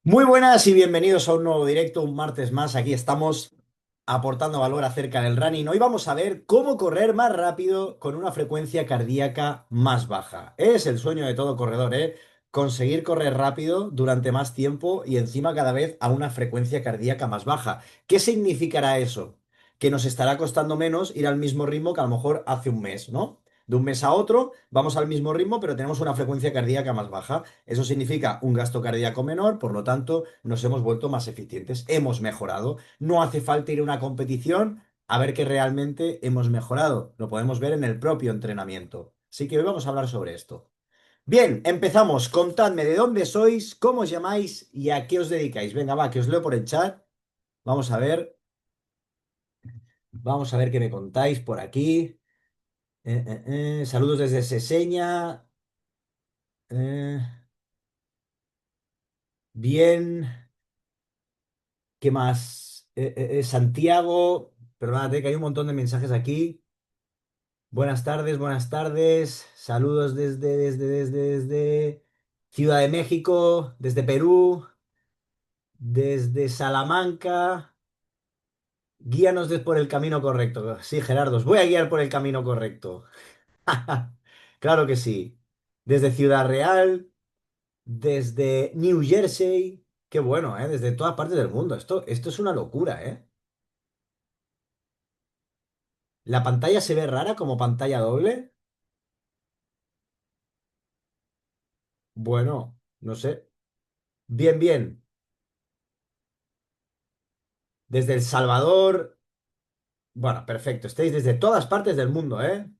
Muy buenas y bienvenidos a un nuevo directo, un martes más. Aquí estamos aportando valor acerca del running. Hoy vamos a ver cómo correr más rápido con una frecuencia cardíaca más baja. Es el sueño de todo corredor, ¿eh? Conseguir correr rápido durante más tiempo y encima cada vez a una frecuencia cardíaca más baja. ¿Qué significará eso? Que nos estará costando menos ir al mismo ritmo que a lo mejor hace un mes, ¿no? De un mes a otro vamos al mismo ritmo, pero tenemos una frecuencia cardíaca más baja. Eso significa un gasto cardíaco menor, por lo tanto, nos hemos vuelto más eficientes, hemos mejorado. No hace falta ir a una competición a ver que realmente hemos mejorado. Lo podemos ver en el propio entrenamiento. Así que hoy vamos a hablar sobre esto. Bien, empezamos. Contadme de dónde sois, cómo os llamáis y a qué os dedicáis. Venga, va, que os leo por el chat. Vamos a ver, vamos a ver qué me contáis por aquí. Saludos desde Seseña. Eh, bien. ¿Qué más? Santiago, perdónate que hay un montón de mensajes aquí. Buenas tardes, buenas tardes. Saludos desde Ciudad de México, desde Perú, desde Salamanca. Por el camino correcto. Sí, Gerardo, os voy a guiar por el camino correcto. Claro que sí. Desde Ciudad Real, desde New Jersey. Qué bueno, ¿eh? Desde todas partes del mundo. Esto es una locura, ¿eh? ¿La pantalla se ve rara como pantalla doble? Bueno, no sé. Bien, bien. Desde El Salvador. Bueno, perfecto. Estáis desde todas partes del mundo, ¿eh?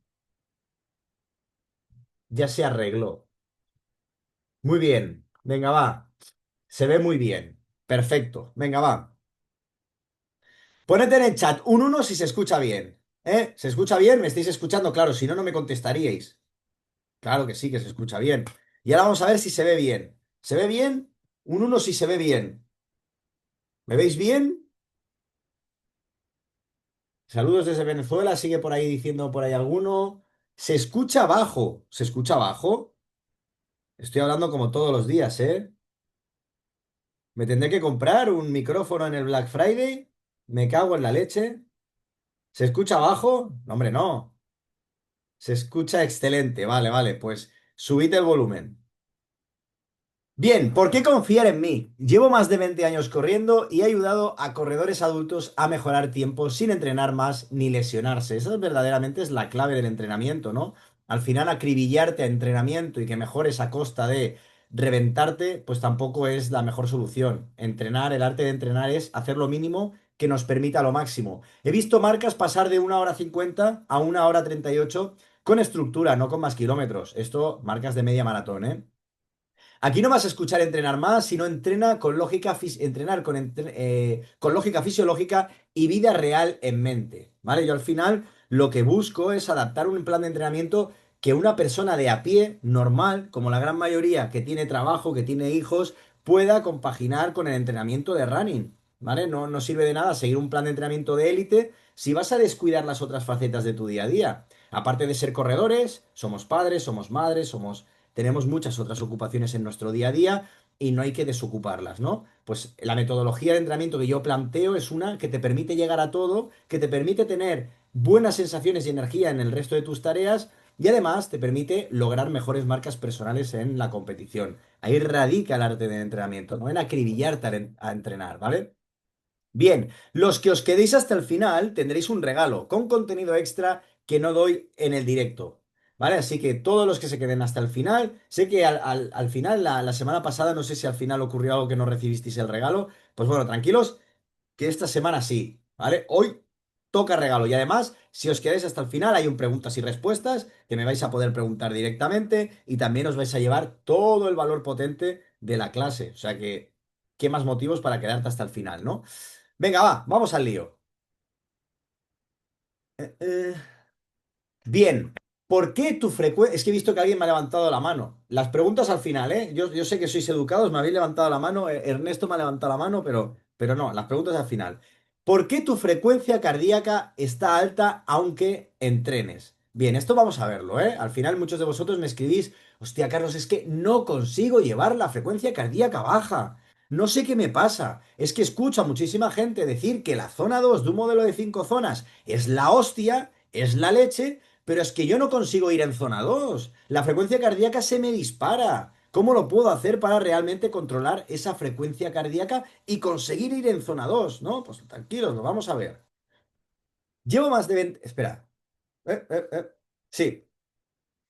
Ya se arregló. Muy bien. Venga, va. Se ve muy bien. Perfecto. Venga, va. Poned en el chat un uno si se escucha bien. ¿Eh? ¿Se escucha bien? ¿Me estáis escuchando? Claro, si no, no me contestaríais. Claro que sí, que se escucha bien. Y ahora vamos a ver si se ve bien. ¿Se ve bien? Un uno si se ve bien. ¿Me veis bien? Saludos desde Venezuela, sigue por ahí diciendo por ahí alguno. Se escucha bajo, se escucha bajo. Estoy hablando como todos los días, ¿eh? Me tendré que comprar un micrófono en el Black Friday. Me cago en la leche. ¿Se escucha bajo? No, hombre, no. Se escucha excelente. Vale, vale, pues subid el volumen. Bien, ¿por qué confiar en mí? Llevo más de 20 años corriendo y he ayudado a corredores adultos a mejorar tiempo sin entrenar más ni lesionarse. Esa verdaderamente es la clave del entrenamiento, ¿no? Al final, acribillarte a entrenamiento y que mejores a costa de reventarte, pues tampoco es la mejor solución. Entrenar, el arte de entrenar es hacer lo mínimo que nos permita lo máximo. He visto marcas pasar de 1 hora 50 a 1 hora 38 con estructura, no con más kilómetros. Esto, marcas de media maratón, ¿eh? Aquí no vas a escuchar entrenar más, sino entrena con lógica, entrenar con lógica fisiológica y vida real en mente, ¿vale? Yo al final lo que busco es adaptar un plan de entrenamiento que una persona de a pie, normal, como la gran mayoría que tiene trabajo, que tiene hijos, pueda compaginar con el entrenamiento de running, ¿vale? No, no sirve de nada seguir un plan de entrenamiento de élite si vas a descuidar las otras facetas de tu día a día. Aparte de ser corredores, somos padres, somos madres, tenemos muchas otras ocupaciones en nuestro día a día y no hay que desocuparlas, ¿no? Pues la metodología de entrenamiento que yo planteo es una que te permite llegar a todo, que te permite tener buenas sensaciones y energía en el resto de tus tareas y además te permite lograr mejores marcas personales en la competición. Ahí radica el arte del entrenamiento, no en acribillarte a entrenar, ¿vale? Bien, los que os quedéis hasta el final tendréis un regalo con contenido extra que no doy en el directo, ¿vale? Así que todos los que se queden hasta el final, sé que al final, la semana pasada, no sé si al final ocurrió algo que no recibisteis el regalo, pues bueno, tranquilos, que esta semana sí, ¿vale? Hoy toca regalo y además, si os quedáis hasta el final, hay un preguntas y respuestas que me vais a poder preguntar directamente y también os vais a llevar todo el valor potente de la clase, o sea que, ¿qué más motivos para quedarte hasta el final, ¿no? Venga, va, vamos al lío. Eh, eh, Bien, ¿por qué tu frecuencia? Es que he visto que alguien me ha levantado la mano. Las preguntas al final, ¿eh? Yo sé que sois educados, me habéis levantado la mano, Ernesto me ha levantado la mano, pero no, las preguntas al final. ¿Por qué tu frecuencia cardíaca está alta aunque entrenes? Bien, esto vamos a verlo, ¿eh? Al final muchos de vosotros me escribís, hostia, Carlos, es que no consigo llevar la frecuencia cardíaca baja. No sé qué me pasa. Es que escucho a muchísima gente decir que la zona 2 de un modelo de 5 zonas es la hostia, es la leche, pero es que yo no consigo ir en zona 2. La frecuencia cardíaca se me dispara. ¿Cómo lo puedo hacer para realmente controlar esa frecuencia cardíaca y conseguir ir en zona 2? ¿No? Pues tranquilos, lo vamos a ver. Llevo más de 20... Espera. Sí.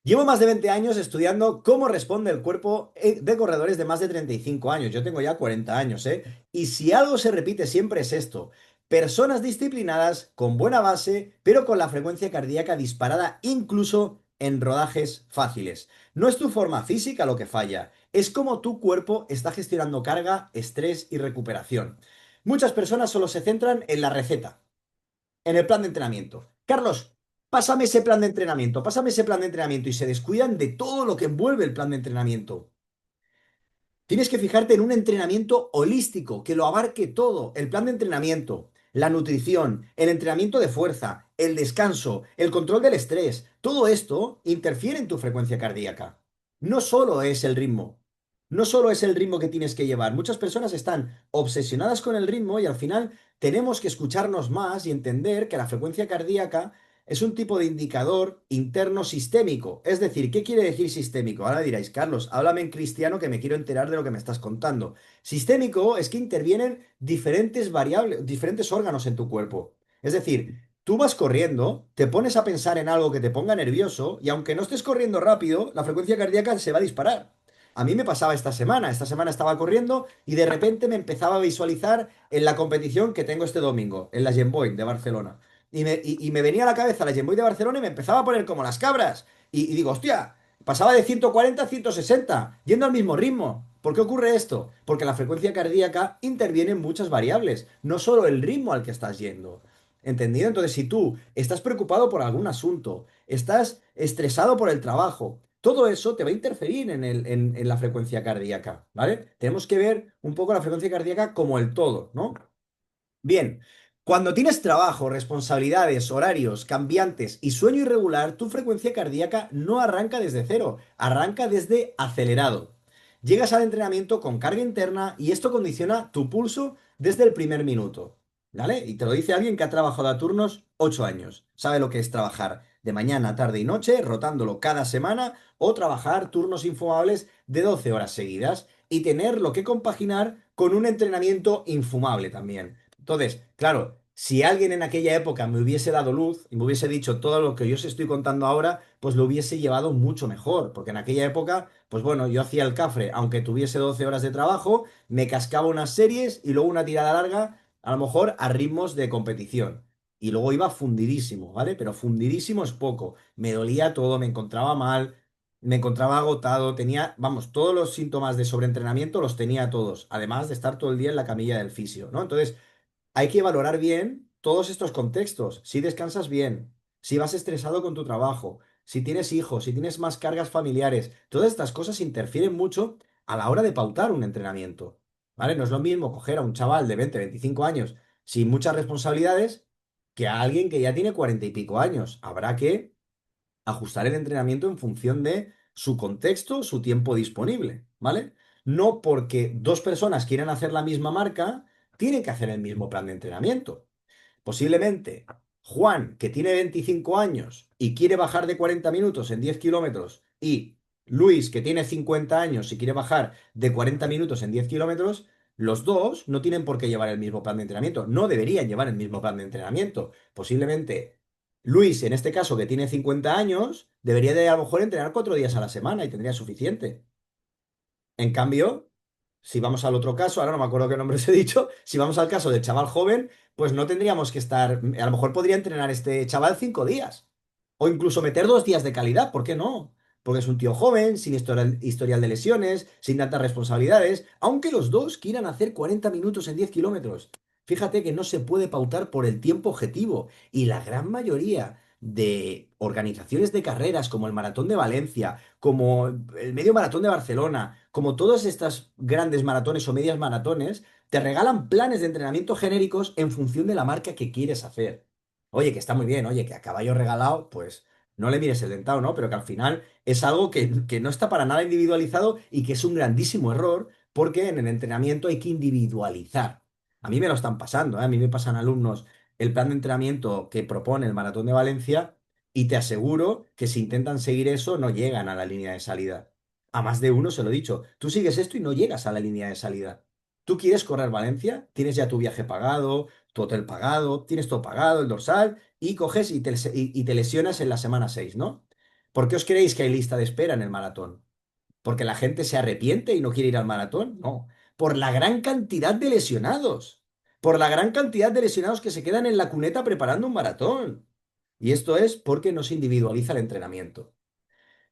Llevo más de 20 años estudiando cómo responde el cuerpo de corredores de más de 35 años. Yo tengo ya 40 años, ¿eh? Y si algo se repite siempre es esto. Personas disciplinadas, con buena base, pero con la frecuencia cardíaca disparada incluso en rodajes fáciles. No es tu forma física lo que falla, es cómo tu cuerpo está gestionando carga, estrés y recuperación. Muchas personas solo se centran en la receta, en el plan de entrenamiento. Carlos, pásame ese plan de entrenamiento, pásame ese plan de entrenamiento y se descuidan de todo lo que envuelve el plan de entrenamiento. Tienes que fijarte en un entrenamiento holístico que lo abarque todo, el plan de entrenamiento, la nutrición, el entrenamiento de fuerza, el descanso, el control del estrés. Todo esto interfiere en tu frecuencia cardíaca. No solo es el ritmo, no solo es el ritmo que tienes que llevar. Muchas personas están obsesionadas con el ritmo y al final tenemos que escucharnos más y entender que la frecuencia cardíaca es un tipo de indicador interno sistémico. Es decir, ¿qué quiere decir sistémico? Ahora diréis, Carlos, háblame en cristiano que me quiero enterar de lo que me estás contando. Sistémico es que intervienen diferentes variables, diferentes órganos en tu cuerpo. Es decir, tú vas corriendo, te pones a pensar en algo que te ponga nervioso y aunque no estés corriendo rápido, la frecuencia cardíaca se va a disparar. A mí me pasaba esta semana. Esta semana estaba corriendo y de repente me empezaba a visualizar en la competición que tengo este domingo, en la Gen Boy de Barcelona. Y me venía a la cabeza la Gen Boy de Barcelona y me empezaba a poner como las cabras. Y digo, hostia, pasaba de 140 a 160, yendo al mismo ritmo. ¿Por qué ocurre esto? Porque la frecuencia cardíaca interviene en muchas variables, no solo el ritmo al que estás yendo. ¿Entendido? Entonces, si tú estás preocupado por algún asunto, estás estresado por el trabajo, todo eso te va a interferir en la frecuencia cardíaca, ¿vale? Tenemos que ver un poco la frecuencia cardíaca como el todo, ¿no? Bien, cuando tienes trabajo, responsabilidades, horarios cambiantes y sueño irregular, tu frecuencia cardíaca no arranca desde cero, arranca desde acelerado. Llegas al entrenamiento con carga interna y esto condiciona tu pulso desde el primer minuto, ¿vale? Y te lo dice alguien que ha trabajado a turnos 8 años. Sabe lo que es trabajar de mañana, tarde y noche, rotándolo cada semana, o trabajar turnos infumables de 12 horas seguidas y tenerlo que compaginar con un entrenamiento infumable también. Entonces, claro, si alguien en aquella época me hubiese dado luz y me hubiese dicho todo lo que yo os estoy contando ahora, pues lo hubiese llevado mucho mejor, porque en aquella época, pues bueno, yo hacía el cafre, aunque tuviese 12 horas de trabajo, me cascaba unas series y luego una tirada larga, a lo mejor a ritmos de competición. Y luego iba fundidísimo, ¿vale? Pero fundidísimo es poco. Me dolía todo, me encontraba mal, me encontraba agotado, tenía, vamos, todos los síntomas de sobreentrenamiento los tenía todos, además de estar todo el día en la camilla del fisio, ¿no? Entonces, hay que valorar bien todos estos contextos. Si descansas bien, si vas estresado con tu trabajo, si tienes hijos, si tienes más cargas familiares, todas estas cosas interfieren mucho a la hora de pautar un entrenamiento. ¿Vale? No es lo mismo coger a un chaval de 20, 25 años sin muchas responsabilidades que a alguien que ya tiene 40 y pico años. Habrá que ajustar el entrenamiento en función de su contexto, su tiempo disponible, ¿vale? No porque dos personas quieran hacer la misma marca, tienen que hacer el mismo plan de entrenamiento. Posiblemente Juan, que tiene 25 años y quiere bajar de 40 minutos en 10 kilómetros, y Luis, que tiene 50 años y quiere bajar de 40 minutos en 10 kilómetros, los dos no tienen por qué llevar el mismo plan de entrenamiento, no deberían llevar el mismo plan de entrenamiento. Posiblemente Luis, en este caso, que tiene 50 años, debería de a lo mejor entrenar 4 días a la semana y tendría suficiente. En cambio, si vamos al otro caso, ahora no me acuerdo qué nombre os he dicho, si vamos al caso del chaval joven, pues no tendríamos que estar, a lo mejor podría entrenar este chaval 5 días. O incluso meter 2 días de calidad, ¿por qué no? Porque es un tío joven, sin historial de lesiones, sin tantas responsabilidades, aunque los dos quieran hacer 40 minutos en 10 kilómetros. Fíjate que no se puede pautar por el tiempo objetivo y la gran mayoría de organizaciones de carreras como el Maratón de Valencia, como el Medio Maratón de Barcelona, como todas estas grandes maratones o medias maratones, te regalan planes de entrenamiento genéricos en función de la marca que quieres hacer. Oye, que está muy bien, oye, que a caballo regalado, pues no le mires el dentado, ¿no? Pero que al final es algo que no está para nada individualizado y que es un grandísimo error porque en el entrenamiento hay que individualizar. A mí me lo están pasando, ¿eh? A mí me pasan alumnos el plan de entrenamiento que propone el Maratón de Valencia y te aseguro que si intentan seguir eso no llegan a la línea de salida. A más de uno se lo he dicho, tú sigues esto y no llegas a la línea de salida. Tú quieres correr Valencia, tienes ya tu viaje pagado, tu hotel pagado, tienes todo pagado, el dorsal, y coges y te lesionas en la semana 6, ¿no? ¿Por qué os creéis que hay lista de espera en el maratón? ¿Porque la gente se arrepiente y no quiere ir al maratón? No. Por la gran cantidad de lesionados. Por la gran cantidad de lesionados que se quedan en la cuneta preparando un maratón. Y esto es porque no se individualiza el entrenamiento.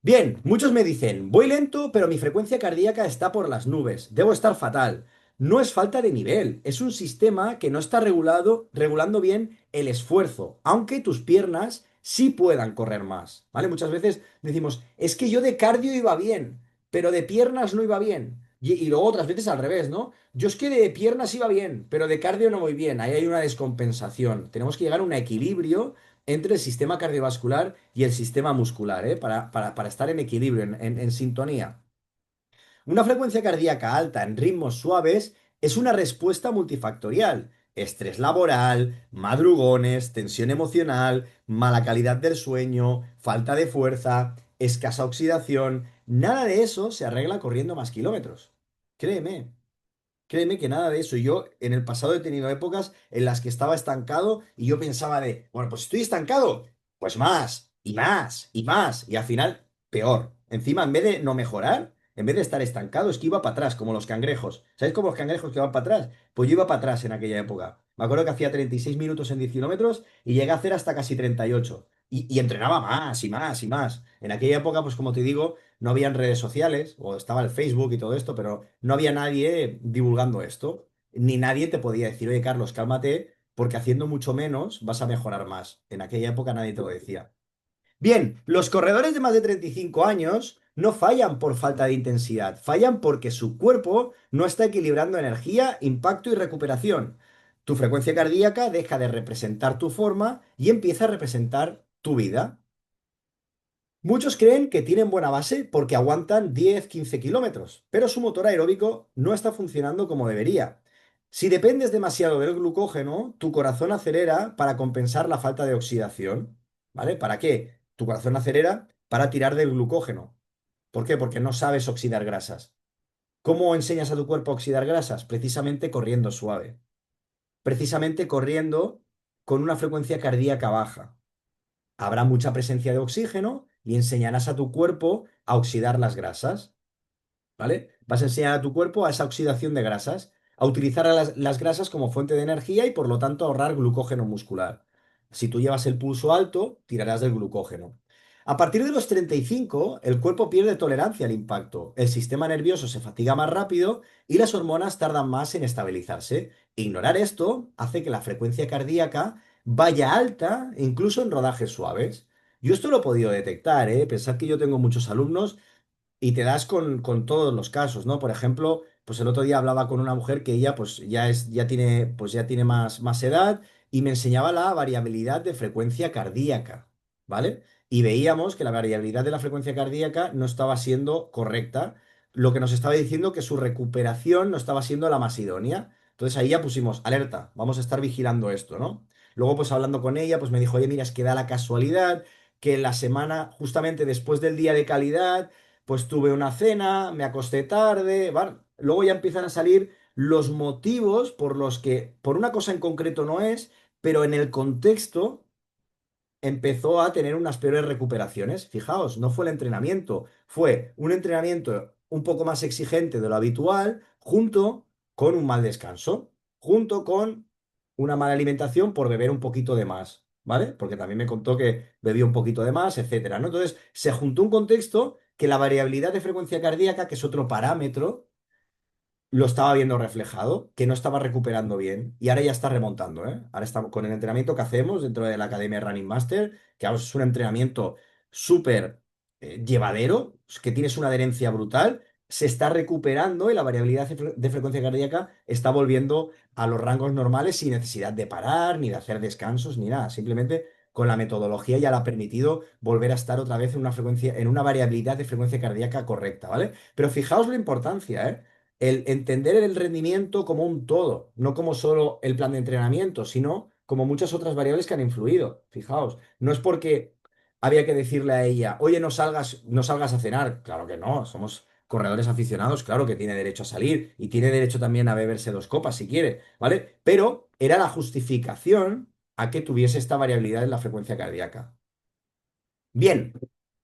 Bien, muchos me dicen, voy lento, pero mi frecuencia cardíaca está por las nubes, debo estar fatal. No es falta de nivel, es un sistema que no está regulando bien el esfuerzo, aunque tus piernas sí puedan correr más, ¿vale? Muchas veces decimos, es que yo de cardio iba bien, pero de piernas no iba bien. Y luego otras veces al revés, ¿no? Yo es que de piernas iba bien, pero de cardio no voy bien. Ahí hay una descompensación. Tenemos que llegar a un equilibrio entre el sistema cardiovascular y el sistema muscular, ¿eh? Para estar en equilibrio, en sintonía. Una frecuencia cardíaca alta en ritmos suaves es una respuesta multifactorial. Estrés laboral, madrugones, tensión emocional, mala calidad del sueño, falta de fuerza, escasa oxidación. Nada de eso se arregla corriendo más kilómetros. Créeme. Créeme que nada de eso. Yo en el pasado he tenido épocas en las que estaba estancado y yo pensaba de, bueno, pues estoy estancado, pues más y más y más. Y al final, peor. Encima, en vez de no mejorar, en vez de estar estancado, es que iba para atrás, como los cangrejos. ¿Sabéis cómo los cangrejos que van para atrás? Pues yo iba para atrás en aquella época. Me acuerdo que hacía 36 minutos en 10 kilómetros y llegué a hacer hasta casi 38. Y entrenaba más y más y más. En aquella época, pues como te digo, no habían redes sociales, o estaba el Facebook y todo esto, pero no había nadie divulgando esto, ni nadie te podía decir, oye, Carlos, cálmate, porque haciendo mucho menos vas a mejorar más. En aquella época nadie te lo decía. Bien, los corredores de más de 35 años no fallan por falta de intensidad, fallan porque su cuerpo no está equilibrando energía, impacto y recuperación. Tu frecuencia cardíaca deja de representar tu forma y empieza a representar tu vida. Muchos creen que tienen buena base porque aguantan 10-15 kilómetros, pero su motor aeróbico no está funcionando como debería. Si dependes demasiado del glucógeno, tu corazón acelera para compensar la falta de oxidación. ¿Vale? ¿Para qué? Tu corazón acelera para tirar del glucógeno. ¿Por qué? Porque no sabes oxidar grasas. ¿Cómo enseñas a tu cuerpo a oxidar grasas? Precisamente corriendo suave. Precisamente corriendo con una frecuencia cardíaca baja. Habrá mucha presencia de oxígeno y enseñarás a tu cuerpo a oxidar las grasas, ¿vale? Vas a enseñar a tu cuerpo a esa oxidación de grasas, a utilizar a las grasas como fuente de energía y por lo tanto ahorrar glucógeno muscular. Si tú llevas el pulso alto, tirarás del glucógeno. A partir de los 35, el cuerpo pierde tolerancia al impacto, el sistema nervioso se fatiga más rápido y las hormonas tardan más en estabilizarse. Ignorar esto hace que la frecuencia cardíaca vaya alta incluso en rodajes suaves. Yo esto lo he podido detectar, ¿eh? Pensad que yo tengo muchos alumnos y te das con todos los casos, ¿no? Por ejemplo, pues el otro día hablaba con una mujer que ella pues ya tiene más edad y me enseñaba la variabilidad de frecuencia cardíaca, ¿vale? Y veíamos que la variabilidad de la frecuencia cardíaca no estaba siendo correcta, lo que nos estaba diciendo que su recuperación no estaba siendo la más idónea. Entonces ahí ya pusimos alerta, vamos a estar vigilando esto, ¿no? Luego pues hablando con ella, pues me dijo, oye, mira, es que da la casualidad que la semana, justamente después del día de calidad, pues tuve una cena, me acosté tarde, ¿vale? Luego ya empiezan a salir los motivos por los que, por una cosa en concreto no es, pero en el contexto empezó a tener unas peores recuperaciones. Fijaos, no fue el entrenamiento, fue un entrenamiento un poco más exigente de lo habitual, junto con un mal descanso, junto con una mala alimentación por beber un poquito de más, ¿vale? Porque también me contó que bebía un poquito de más, etcétera, ¿no? Entonces, se juntó un contexto que la variabilidad de frecuencia cardíaca, que es otro parámetro, lo estaba viendo reflejado, que no estaba recuperando bien y ahora ya está remontando, ¿eh? Ahora estamos con el entrenamiento que hacemos dentro de la Academia Running Master, que vamos, es un entrenamiento súper llevadero, que tienes una adherencia brutal, se está recuperando y la variabilidad de frecuencia cardíaca está volviendo a los rangos normales sin necesidad de parar, ni de hacer descansos, ni nada. Simplemente con la metodología ya le ha permitido volver a estar otra vez en una frecuencia, en una variabilidad de frecuencia cardíaca correcta, ¿vale? Pero fijaos la importancia, ¿eh? el entender el rendimiento como un todo, no como solo el plan de entrenamiento, sino como muchas otras variables que han influido. Fijaos, no es porque había que decirle a ella, oye, no salgas a cenar. Claro que no, somos corredores aficionados, claro que tiene derecho a salir y tiene derecho también a beberse 2 copas si quiere, ¿vale? Pero era la justificación a que tuviese esta variabilidad en la frecuencia cardíaca. Bien,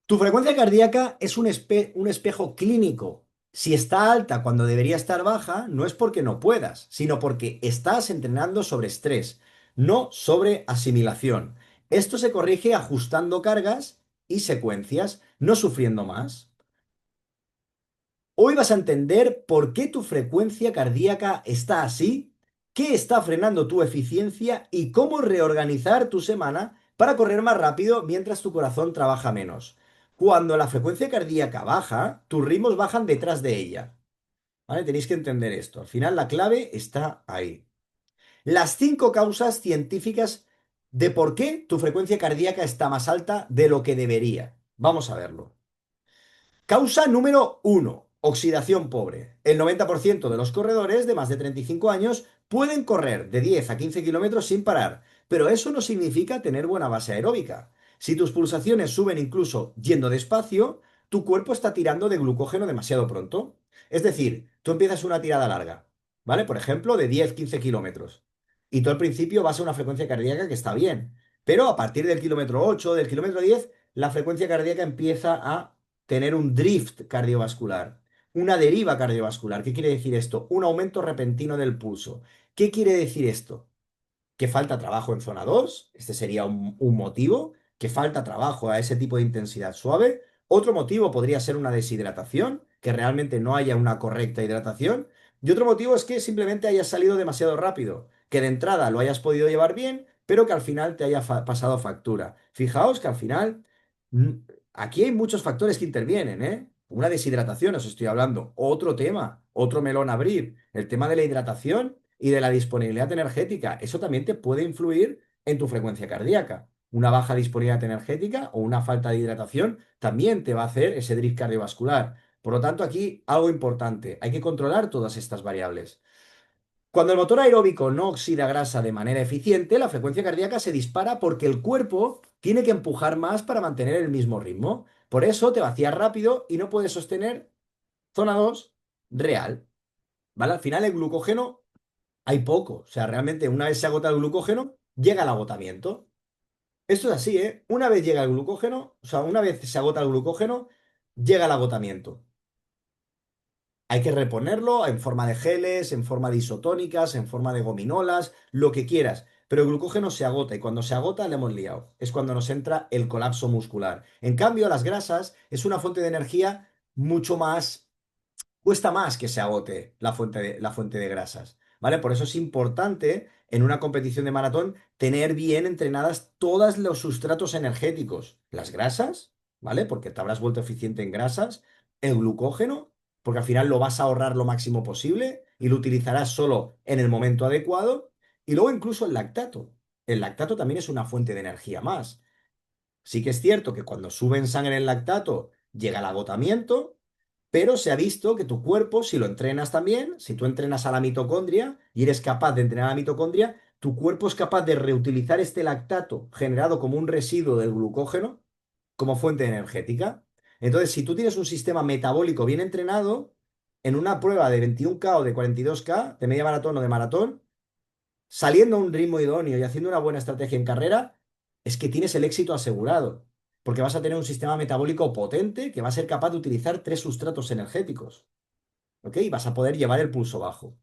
tu frecuencia cardíaca es un espejo clínico. Si está alta cuando debería estar baja, no es porque no puedas, sino porque estás entrenando sobre estrés, no sobre asimilación. Esto se corrige ajustando cargas y secuencias, no sufriendo más. Hoy vas a entender por qué tu frecuencia cardíaca está así, qué está frenando tu eficiencia y cómo reorganizar tu semana para correr más rápido mientras tu corazón trabaja menos. Cuando la frecuencia cardíaca baja, tus ritmos bajan detrás de ella. ¿Vale? Tenéis que entender esto. Al final la clave está ahí. Las 5 causas científicas de por qué tu frecuencia cardíaca está más alta de lo que debería. Vamos a verlo. Causa número uno, oxidación pobre. El 90% de los corredores de más de 35 años pueden correr de 10 a 15 kilómetros sin parar, pero eso no significa tener buena base aeróbica. Si tus pulsaciones suben incluso yendo despacio, tu cuerpo está tirando de glucógeno demasiado pronto. Es decir, tú empiezas una tirada larga, ¿vale? Por ejemplo, de 10-15 kilómetros. Y tú al principio vas a una frecuencia cardíaca que está bien, pero a partir del kilómetro 8, del kilómetro 10, la frecuencia cardíaca empieza a tener un drift cardiovascular, una deriva cardiovascular. ¿Qué quiere decir esto? Un aumento repentino del pulso. ¿Qué quiere decir esto? Que falta trabajo en zona 2, este sería un motivo, que falta trabajo a ese tipo de intensidad suave. Otro motivo podría ser una deshidratación, que realmente no haya una correcta hidratación. Y otro motivo es que simplemente hayas salido demasiado rápido, que de entrada lo hayas podido llevar bien, pero que al final te haya pasado factura. Fijaos que al final mm, aquí hay muchos factores que intervienen, ¿eh? Una deshidratación, os estoy hablando. Otro tema, otro melón a abrir, el tema de la hidratación y de la disponibilidad energética. Eso también te puede influir en tu frecuencia cardíaca. Una baja disponibilidad energética o una falta de hidratación también te va a hacer ese drift cardiovascular. Por lo tanto, aquí algo importante, hay que controlar todas estas variables. Cuando el motor aeróbico no oxida grasa de manera eficiente, la frecuencia cardíaca se dispara porque el cuerpo tiene que empujar más para mantener el mismo ritmo. Por eso te vacías rápido y no puedes sostener zona 2 real. ¿Vale? Al final el glucógeno hay poco. O sea, realmente una vez se agota el glucógeno, llega el agotamiento. Esto es así, ¿eh? Una vez llega el glucógeno, o sea, una vez se agota el glucógeno, llega el agotamiento. Hay que reponerlo en forma de geles, en forma de isotónicas, en forma de gominolas, lo que quieras. Pero el glucógeno se agota y cuando se agota le hemos liado. Es cuando nos entra el colapso muscular. En cambio, las grasas es una fuente de energía mucho más cuesta más que se agote la fuente de grasas, ¿vale? Por eso es importante en una competición de maratón tener bien entrenadas todos los sustratos energéticos. Las grasas, ¿vale? Porque te habrás vuelto eficiente en grasas. El glucógeno, porque al final lo vas a ahorrar lo máximo posible y lo utilizarás solo en el momento adecuado. Y luego incluso el lactato. El lactato también es una fuente de energía más. Sí que es cierto que cuando sube en sangre el lactato llega el agotamiento, pero se ha visto que tu cuerpo, si lo entrenas también, si tú entrenas a la mitocondria y eres capaz de entrenar a la mitocondria, tu cuerpo es capaz de reutilizar este lactato generado como un residuo del glucógeno como fuente energética. Entonces, si tú tienes un sistema metabólico bien entrenado, en una prueba de 21K o de 42K, de media maratón o de maratón, saliendo a un ritmo idóneo y haciendo una buena estrategia en carrera, es que tienes el éxito asegurado, porque vas a tener un sistema metabólico potente que va a ser capaz de utilizar 3 sustratos energéticos, ¿ok? Y vas a poder llevar el pulso bajo.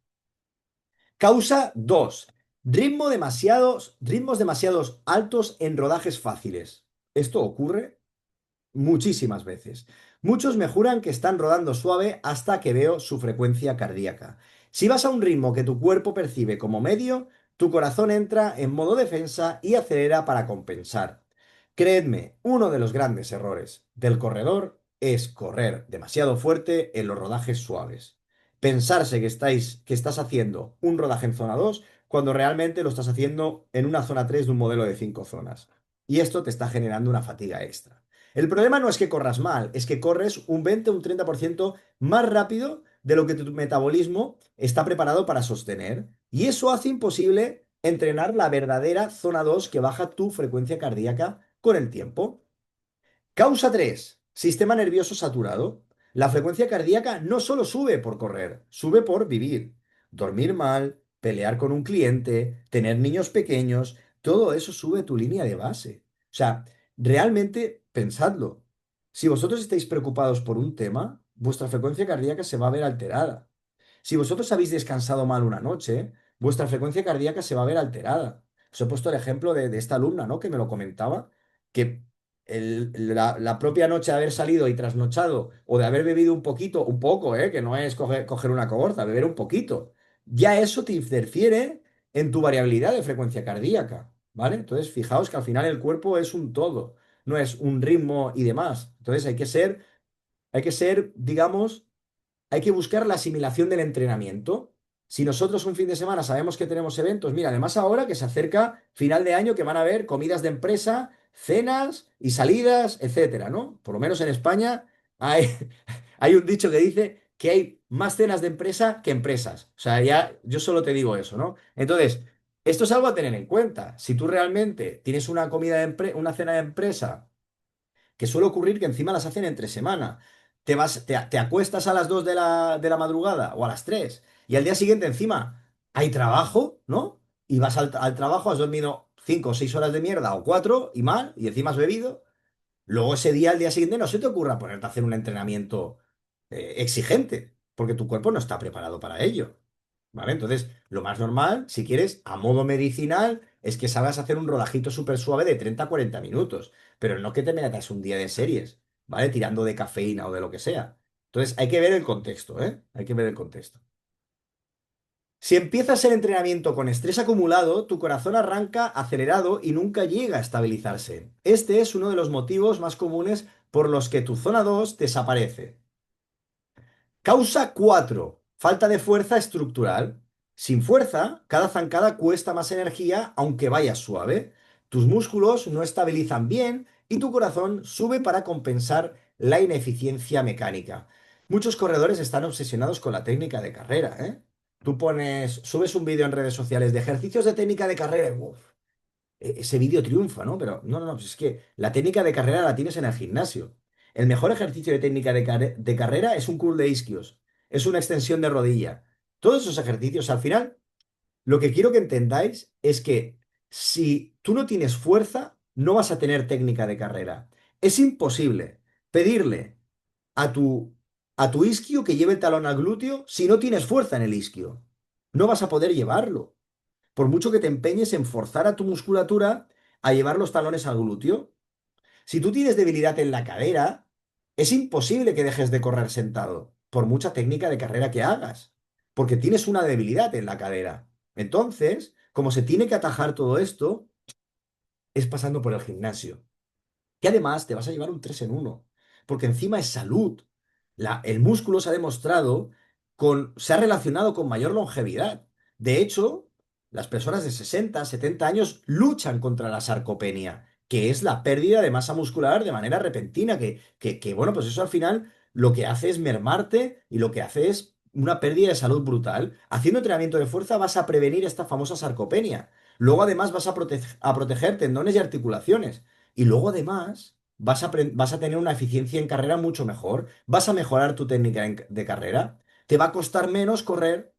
Causa 2. Ritmos demasiados altos en rodajes fáciles. Esto ocurre muchísimas veces. Muchos me juran que están rodando suave hasta que veo su frecuencia cardíaca. Si vas a un ritmo que tu cuerpo percibe como medio, tu corazón entra en modo defensa y acelera para compensar. Creedme, uno de los grandes errores del corredor es correr demasiado fuerte en los rodajes suaves. Pensarse que estás haciendo un rodaje en zona 2 cuando realmente lo estás haciendo en una zona 3 de un modelo de 5 zonas. Y esto te está generando una fatiga extra. El problema no es que corras mal, es que corres un 20 o un 30% más rápido de lo que tu metabolismo está preparado para sostener. Y eso hace imposible entrenar la verdadera zona 2 que baja tu frecuencia cardíaca con el tiempo. Causa 3: sistema nervioso saturado. La frecuencia cardíaca no solo sube por correr, sube por vivir. Dormir mal, pelear con un cliente, tener niños pequeños, todo eso sube tu línea de base. O sea, realmente pensadlo. Si vosotros estáis preocupados por un tema, vuestra frecuencia cardíaca se va a ver alterada. Si vosotros habéis descansado mal una noche, vuestra frecuencia cardíaca se va a ver alterada. Os he puesto el ejemplo de esta alumna, ¿no? Que me lo comentaba, que la propia noche de haber salido y trasnochado o de haber bebido un poquito, un poco, que no es coger una cohorta, beber un poquito, ya eso te interfiere en tu variabilidad de frecuencia cardíaca, ¿vale? Entonces, fijaos que al final el cuerpo es un todo, no es un ritmo y demás. Entonces, digamos, hay que buscar la asimilación del entrenamiento. Si nosotros un fin de semana sabemos que tenemos eventos, mira, además ahora que se acerca final de año, que van a haber comidas de empresa, cenas y salidas, etcétera, ¿no? Por lo menos en España hay, hay un dicho que dice que hay más cenas de empresa que empresas. O sea, ya yo solo te digo eso, ¿no? Entonces, esto es algo a tener en cuenta. Si tú realmente tienes una comida una cena de empresa, que suele ocurrir que encima las hacen entre semana. Te acuestas a las 2 de la madrugada o a las 3 y al día siguiente encima hay trabajo, ¿no? Y vas al trabajo, has dormido 5 o 6 horas de mierda o 4 y mal, y encima has bebido. Luego ese día, al día siguiente, no se te ocurra ponerte a hacer un entrenamiento exigente, porque tu cuerpo no está preparado para ello. ¿Vale? Entonces, lo más normal, si quieres, a modo medicinal, es que salgas a hacer un rodajito súper suave de 30 a 40 minutos, pero no que te metas un día de series, ¿vale? Tirando de cafeína o de lo que sea. Entonces, hay que ver el contexto, ¿eh? Hay que ver el contexto. Si empiezas el entrenamiento con estrés acumulado, tu corazón arranca acelerado y nunca llega a estabilizarse. Este es uno de los motivos más comunes por los que tu zona 2 desaparece. Causa 4: falta de fuerza estructural. Sin fuerza, cada zancada cuesta más energía aunque vayas suave. Tus músculos no estabilizan bien y tu corazón sube para compensar la ineficiencia mecánica. Muchos corredores están obsesionados con la técnica de carrera, ¿eh? Subes un vídeo en redes sociales de ejercicios de técnica de carrera y ¡uf! Ese vídeo triunfa, ¿no? Pero no, no, no, pues es que la técnica de carrera la tienes en el gimnasio. El mejor ejercicio de técnica de carrera es un curl de isquios, es una extensión de rodilla. Todos esos ejercicios, al final, lo que quiero que entendáis es que si tú no tienes fuerza, no vas a tener técnica de carrera. Es imposible pedirle a tu isquio que lleve el talón al glúteo si no tienes fuerza en el isquio. No vas a poder llevarlo por mucho que te empeñes en forzar a tu musculatura a llevar los talones al glúteo. Si tú tienes debilidad en la cadera, es imposible que dejes de correr sentado, por mucha técnica de carrera que hagas, porque tienes una debilidad en la cadera. Entonces, como se tiene que atajar todo esto, es pasando por el gimnasio. Que además te vas a llevar un 3 en uno, porque encima es salud. El músculo se ha demostrado se ha relacionado con mayor longevidad. De hecho, las personas de 60, 70 años luchan contra la sarcopenia, que es la pérdida de masa muscular de manera repentina, bueno, pues eso al final lo que hace es mermarte y lo que hace es una pérdida de salud brutal. Haciendo entrenamiento de fuerza vas a prevenir esta famosa sarcopenia. Luego además vas a proteger tendones y articulaciones. Y luego además vas a tener una eficiencia en carrera mucho mejor, vas a mejorar tu técnica de carrera, te va a costar menos correr,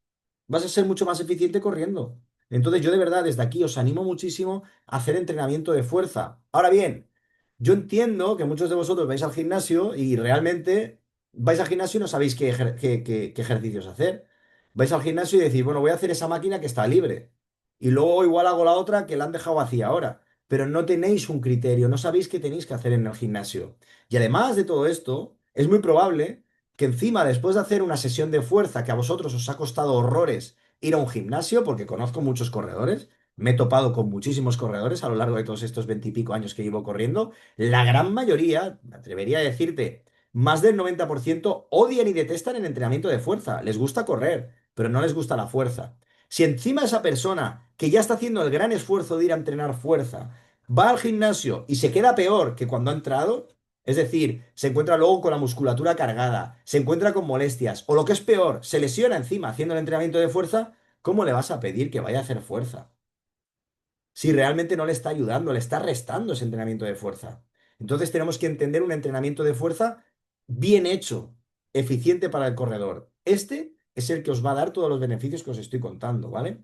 vas a ser mucho más eficiente corriendo. Entonces yo de verdad desde aquí os animo muchísimo a hacer entrenamiento de fuerza. Ahora bien, yo entiendo que muchos de vosotros vais al gimnasio y realmente vais al gimnasio y no sabéis qué ejercicios hacer. Vais al gimnasio y decís, bueno, voy a hacer esa máquina que está libre. Y luego igual hago la otra que la han dejado vacía ahora, pero no tenéis un criterio, no sabéis qué tenéis que hacer en el gimnasio. Y además de todo esto, es muy probable que encima, después de hacer una sesión de fuerza que a vosotros os ha costado horrores ir a un gimnasio, porque conozco muchos corredores, me he topado con muchísimos corredores a lo largo de todos estos 20 y pico años que llevo corriendo, la gran mayoría, me atrevería a decirte, más del 90% odian y detestan el entrenamiento de fuerza. Les gusta correr, pero no les gusta la fuerza. Si encima esa persona que ya está haciendo el gran esfuerzo de ir a entrenar fuerza va al gimnasio y se queda peor que cuando ha entrado, Es decir, se encuentra luego con la musculatura cargada, se encuentra con molestias, o lo que es peor, se lesiona encima haciendo el entrenamiento de fuerza, ¿cómo le vas a pedir que vaya a hacer fuerza? Si realmente no le está ayudando, le está restando ese entrenamiento de fuerza. Entonces tenemos que entender un entrenamiento de fuerza bien hecho, eficiente para el corredor. Este es el que os va a dar todos los beneficios que os estoy contando, ¿vale?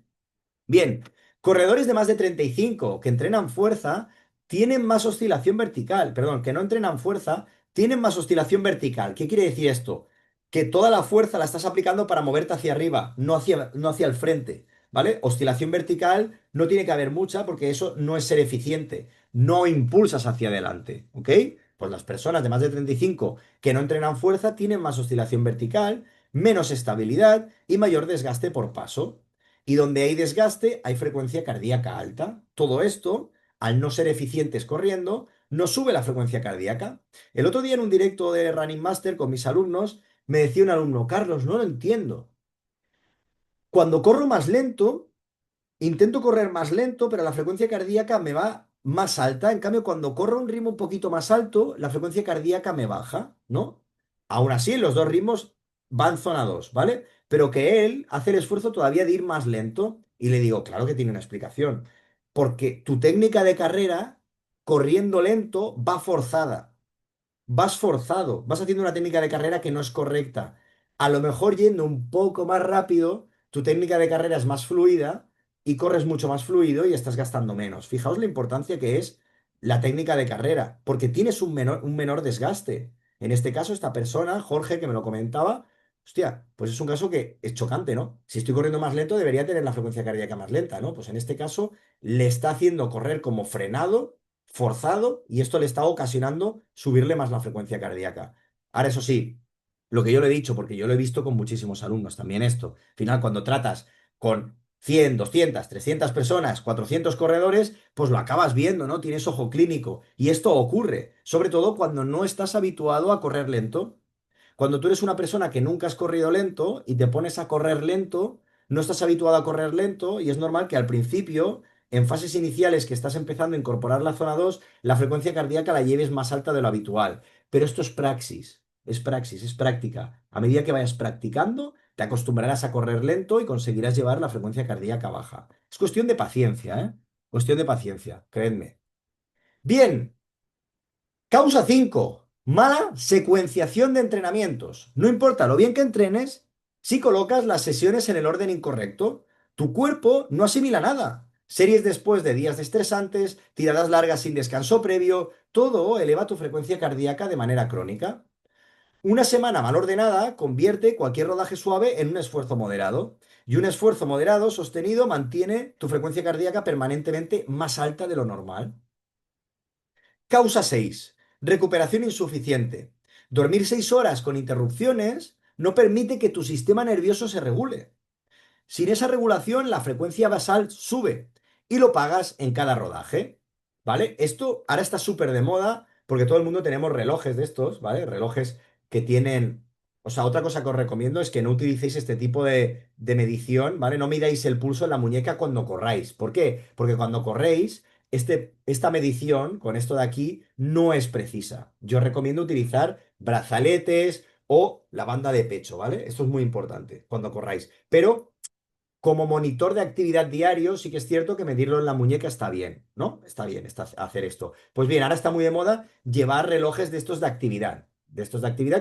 Bien, corredores de más de 35 que entrenan fuerza tienen más oscilación vertical, perdón, que no entrenan fuerza, tienen más oscilación vertical. ¿Qué quiere decir esto? Que toda la fuerza la estás aplicando para moverte hacia arriba, no hacia el frente, ¿vale? Oscilación vertical no tiene que haber mucha porque eso no es ser eficiente, no impulsas hacia adelante, ¿ok? Pues las personas de más de 35 que no entrenan fuerza tienen más oscilación vertical, menos estabilidad y mayor desgaste por paso. Y donde hay desgaste, hay frecuencia cardíaca alta. Todo esto, al no ser eficientes corriendo, nos sube la frecuencia cardíaca. El otro día en un directo de Running Master con mis alumnos, me decía un alumno, Carlos, no lo entiendo. Cuando corro más lento, intento correr más lento, pero la frecuencia cardíaca me va más alta. En cambio, cuando corro a un ritmo un poquito más alto, la frecuencia cardíaca me baja, ¿no? Aún así, los dos ritmos van zona 2, ¿vale? Pero que él hace el esfuerzo todavía de ir más lento. Y le digo, claro que tiene una explicación. Porque tu técnica de carrera, corriendo lento, va forzada. Vas forzado, vas haciendo una técnica de carrera que no es correcta. A lo mejor yendo un poco más rápido, tu técnica de carrera es más fluida y corres mucho más fluido y estás gastando menos. Fijaos la importancia que es la técnica de carrera, porque tienes un menor desgaste. En este caso, esta persona, Jorge, que me lo comentaba, hostia, pues es un caso que es chocante, ¿no? Si estoy corriendo más lento, debería tener la frecuencia cardíaca más lenta, ¿no? Pues en este caso, le está haciendo correr como frenado forzado y esto le está ocasionando subirle más la frecuencia cardíaca. Ahora, eso sí, lo que yo le he dicho, porque yo lo he visto con muchísimos alumnos también esto, al final cuando tratas con 100, 200, 300 personas, 400 corredores, pues lo acabas viendo, ¿no? Tienes ojo clínico. Y esto ocurre, sobre todo cuando no estás habituado a correr lento. Cuando tú eres una persona que nunca has corrido lento y te pones a correr lento, no estás habituado a correr lento y es normal que al principio, en fases iniciales que estás empezando a incorporar la zona 2, la frecuencia cardíaca la lleves más alta de lo habitual. Pero esto es praxis, es práctica. A medida que vayas practicando, te acostumbrarás a correr lento y conseguirás llevar la frecuencia cardíaca baja. Es cuestión de paciencia, ¿eh? Cuestión de paciencia, creedme. Bien. Causa 5. Mala secuenciación de entrenamientos. No importa lo bien que entrenes, si colocas las sesiones en el orden incorrecto, tu cuerpo no asimila nada. Series después de días estresantes, tiradas largas sin descanso previo, todo eleva tu frecuencia cardíaca de manera crónica. Una semana mal ordenada convierte cualquier rodaje suave en un esfuerzo moderado. Y un esfuerzo moderado sostenido mantiene tu frecuencia cardíaca permanentemente más alta de lo normal. Causa 6. Recuperación insuficiente. Dormir 6 horas con interrupciones no permite que tu sistema nervioso se regule. Sin esa regulación, la frecuencia basal sube y lo pagas en cada rodaje, ¿vale? Esto ahora está súper de moda porque todo el mundo tenemos relojes de estos, ¿vale? Relojes que tienen... O sea, otra cosa que os recomiendo es que no utilicéis este tipo de medición, ¿vale? No midáis el pulso en la muñeca cuando corráis. ¿Por qué? Porque cuando corréis, esta medición con esto de aquí no es precisa. Yo recomiendo utilizar brazaletes o la banda de pecho, ¿vale? Esto es muy importante cuando corráis. Pero como monitor de actividad diario, sí que es cierto que medirlo en la muñeca está bien, ¿no? Está bien hacer esto. Pues bien, ahora está muy de moda llevar relojes de estos de actividad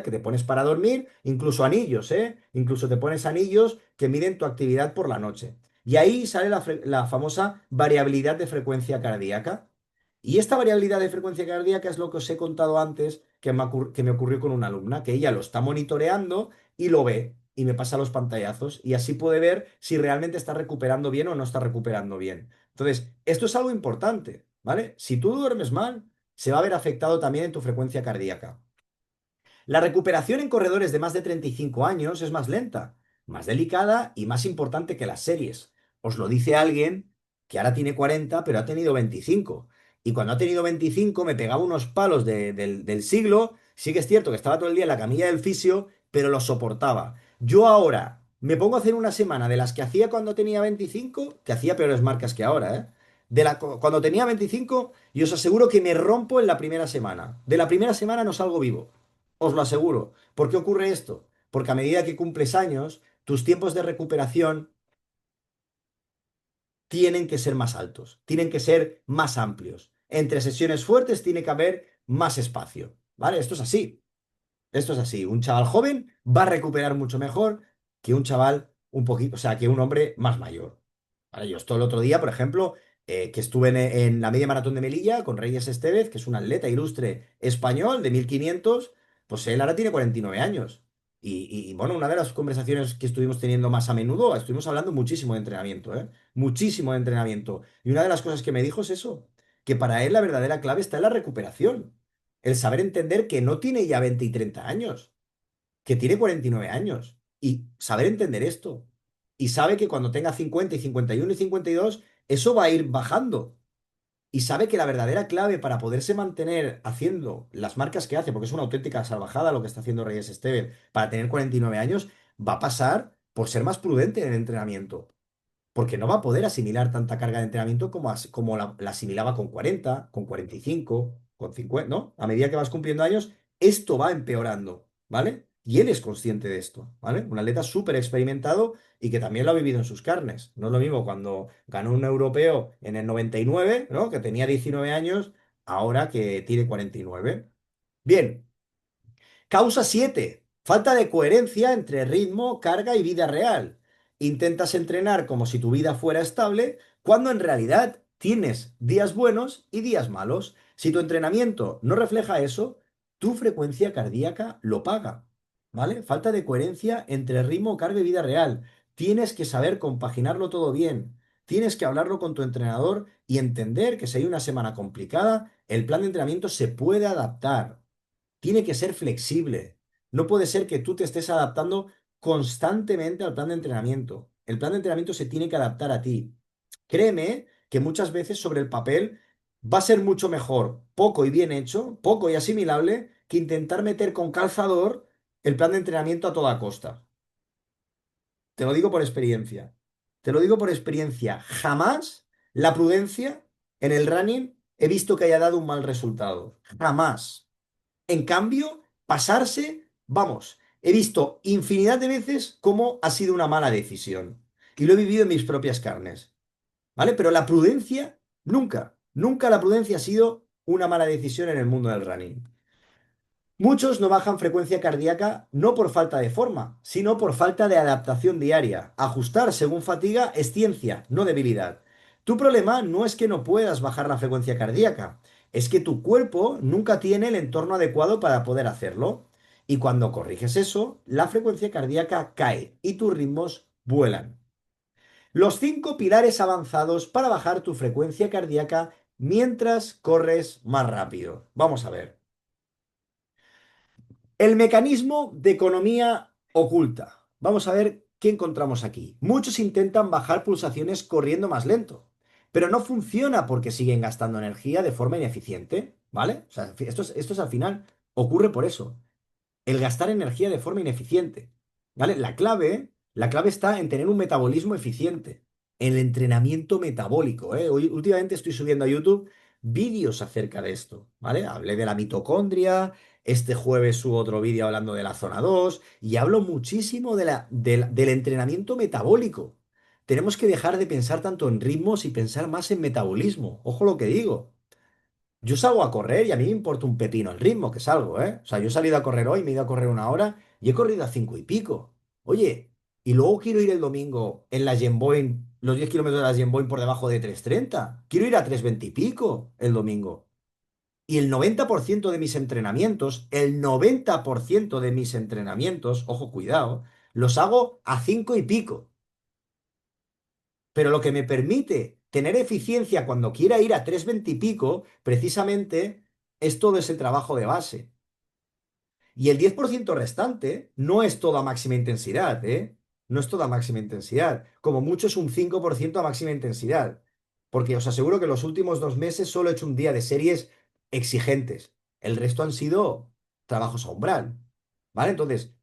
que te pones para dormir, incluso anillos, ¿eh? Incluso te pones anillos que miden tu actividad por la noche. Y ahí sale la famosa variabilidad de frecuencia cardíaca. Y esta variabilidad de frecuencia cardíaca es lo que os he contado antes que me ocurrió con una alumna, que ella lo está monitoreando y lo ve y me pasa los pantallazos y así puede ver si realmente está recuperando bien o no está recuperando bien. Entonces, esto es algo importante, ¿vale? Si tú duermes mal, se va a ver afectado también en tu frecuencia cardíaca. La recuperación en corredores de más de 35 años es más lenta, más delicada y más importante que las series. Os lo dice alguien que ahora tiene 40, pero ha tenido 25. Y cuando ha tenido 25 me pegaba unos palos del siglo. Sí que es cierto que estaba todo el día en la camilla del fisio, pero lo soportaba. Yo ahora me pongo a hacer una semana de las que hacía cuando tenía 25, que hacía peores marcas que ahora, ¿eh? Cuando tenía 25, y os aseguro que me rompo en la primera semana. De la primera semana no salgo vivo. Os lo aseguro. ¿Por qué ocurre esto? Porque a medida que cumples años, tus tiempos de recuperación tienen que ser más altos, tienen que ser más amplios. Entre sesiones fuertes tiene que haber más espacio, ¿vale? Esto es así. Esto es así. Un chaval joven va a recuperar mucho mejor que un chaval un poquito, o sea, que un hombre más mayor. Vale, yo esto el otro día, por ejemplo, que estuve en la media maratón de Melilla con Reyes Estevez, que es un atleta ilustre español de 1500, pues él ahora tiene 49 años. Bueno, una de las conversaciones que estuvimos teniendo más a menudo, estuvimos hablando muchísimo de entrenamiento, ¿eh? Muchísimo de entrenamiento. Y una de las cosas que me dijo es eso, que para él la verdadera clave está en la recuperación. El saber entender que no tiene ya 20 y 30 años, que tiene 49 años. Y saber entender esto. Y sabe que cuando tenga 50 y 51 y 52, eso va a ir bajando. Y sabe que la verdadera clave para poderse mantener haciendo las marcas que hace, porque es una auténtica salvajada lo que está haciendo Reyes Esteves, para tener 49 años, va a pasar por ser más prudente en el entrenamiento porque no va a poder asimilar tanta carga de entrenamiento como la asimilaba con 40, con 45, con 50, ¿no? A medida que vas cumpliendo años, esto va empeorando, ¿vale? Y él es consciente de esto, ¿vale? Un atleta súper experimentado y que también lo ha vivido en sus carnes. No es lo mismo cuando ganó un europeo en el 99, ¿no? Que tenía 19 años, ahora que tiene 49. Bien. Causa 7. Falta de coherencia entre ritmo, carga y vida real. Intentas entrenar como si tu vida fuera estable, cuando en realidad tienes días buenos y días malos. Si tu entrenamiento no refleja eso, tu frecuencia cardíaca lo paga. ¿Vale? Falta de coherencia entre ritmo, carga y vida real. Tienes que saber compaginarlo todo bien. Tienes que hablarlo con tu entrenador y entender que si hay una semana complicada, el plan de entrenamiento se puede adaptar, tiene que ser flexible. No puede ser que tú te estés adaptando constantemente al plan de entrenamiento. El plan de entrenamiento se tiene que adaptar a ti. Créeme que muchas veces sobre el papel va a ser mucho mejor poco y bien hecho, poco y asimilable, que intentar meter con calzador el plan de entrenamiento a toda costa. Te lo digo por experiencia. Te lo digo por experiencia. Jamás la prudencia en el running he visto que haya dado un mal resultado. Jamás. En cambio, pasarse, vamos, he visto infinidad de veces cómo ha sido una mala decisión. Y lo he vivido en mis propias carnes, ¿vale? Pero la prudencia, nunca, nunca la prudencia ha sido una mala decisión en el mundo del running. Muchos no bajan frecuencia cardíaca no por falta de forma, sino por falta de adaptación diaria. Ajustar según fatiga es ciencia, no debilidad. Tu problema no es que no puedas bajar la frecuencia cardíaca, es que tu cuerpo nunca tiene el entorno adecuado para poder hacerlo. Y cuando corriges eso, la frecuencia cardíaca cae y tus ritmos vuelan. Los 5 pilares avanzados para bajar tu frecuencia cardíaca mientras corres más rápido. Vamos a ver. El mecanismo de economía oculta. Vamos a ver qué encontramos aquí. Muchos intentan bajar pulsaciones corriendo más lento, pero no funciona porque siguen gastando energía de forma ineficiente, ¿vale? O sea, esto es al final, ocurre por eso, el gastar energía de forma ineficiente, ¿vale? La clave está en tener un metabolismo eficiente, el entrenamiento metabólico, ¿eh? Hoy, últimamente estoy subiendo a YouTube vídeos acerca de esto, ¿vale? Hablé de la mitocondria, este jueves subo otro vídeo hablando de la zona 2 y hablo muchísimo del entrenamiento metabólico. Tenemos que dejar de pensar tanto en ritmos y pensar más en metabolismo. Ojo lo que digo. Yo salgo a correr y a mí me importa un pepino el ritmo que salgo, ¿eh? O sea, yo he salido a correr hoy, me he ido a correr una hora y he corrido a 5 y pico. Oye, y luego quiero ir el domingo en la Gemboin, los 10 kilómetros de la Gemboin por debajo de 3:30. Quiero ir a 3:20 y pico el domingo. Y el 90% de mis entrenamientos, el 90% de mis entrenamientos, ojo, cuidado, los hago a 5 y pico. Pero lo que me permite tener eficiencia cuando quiera ir a 3:20 y pico, precisamente, es todo ese trabajo de base. Y el 10% restante no es toda máxima intensidad, ¿eh? No es toda máxima intensidad. Como mucho es un 5% a máxima intensidad. Porque os aseguro que los últimos 2 meses solo he hecho un día de series exigentes. El resto han sido trabajos a umbral. ¿Vale? Entonces,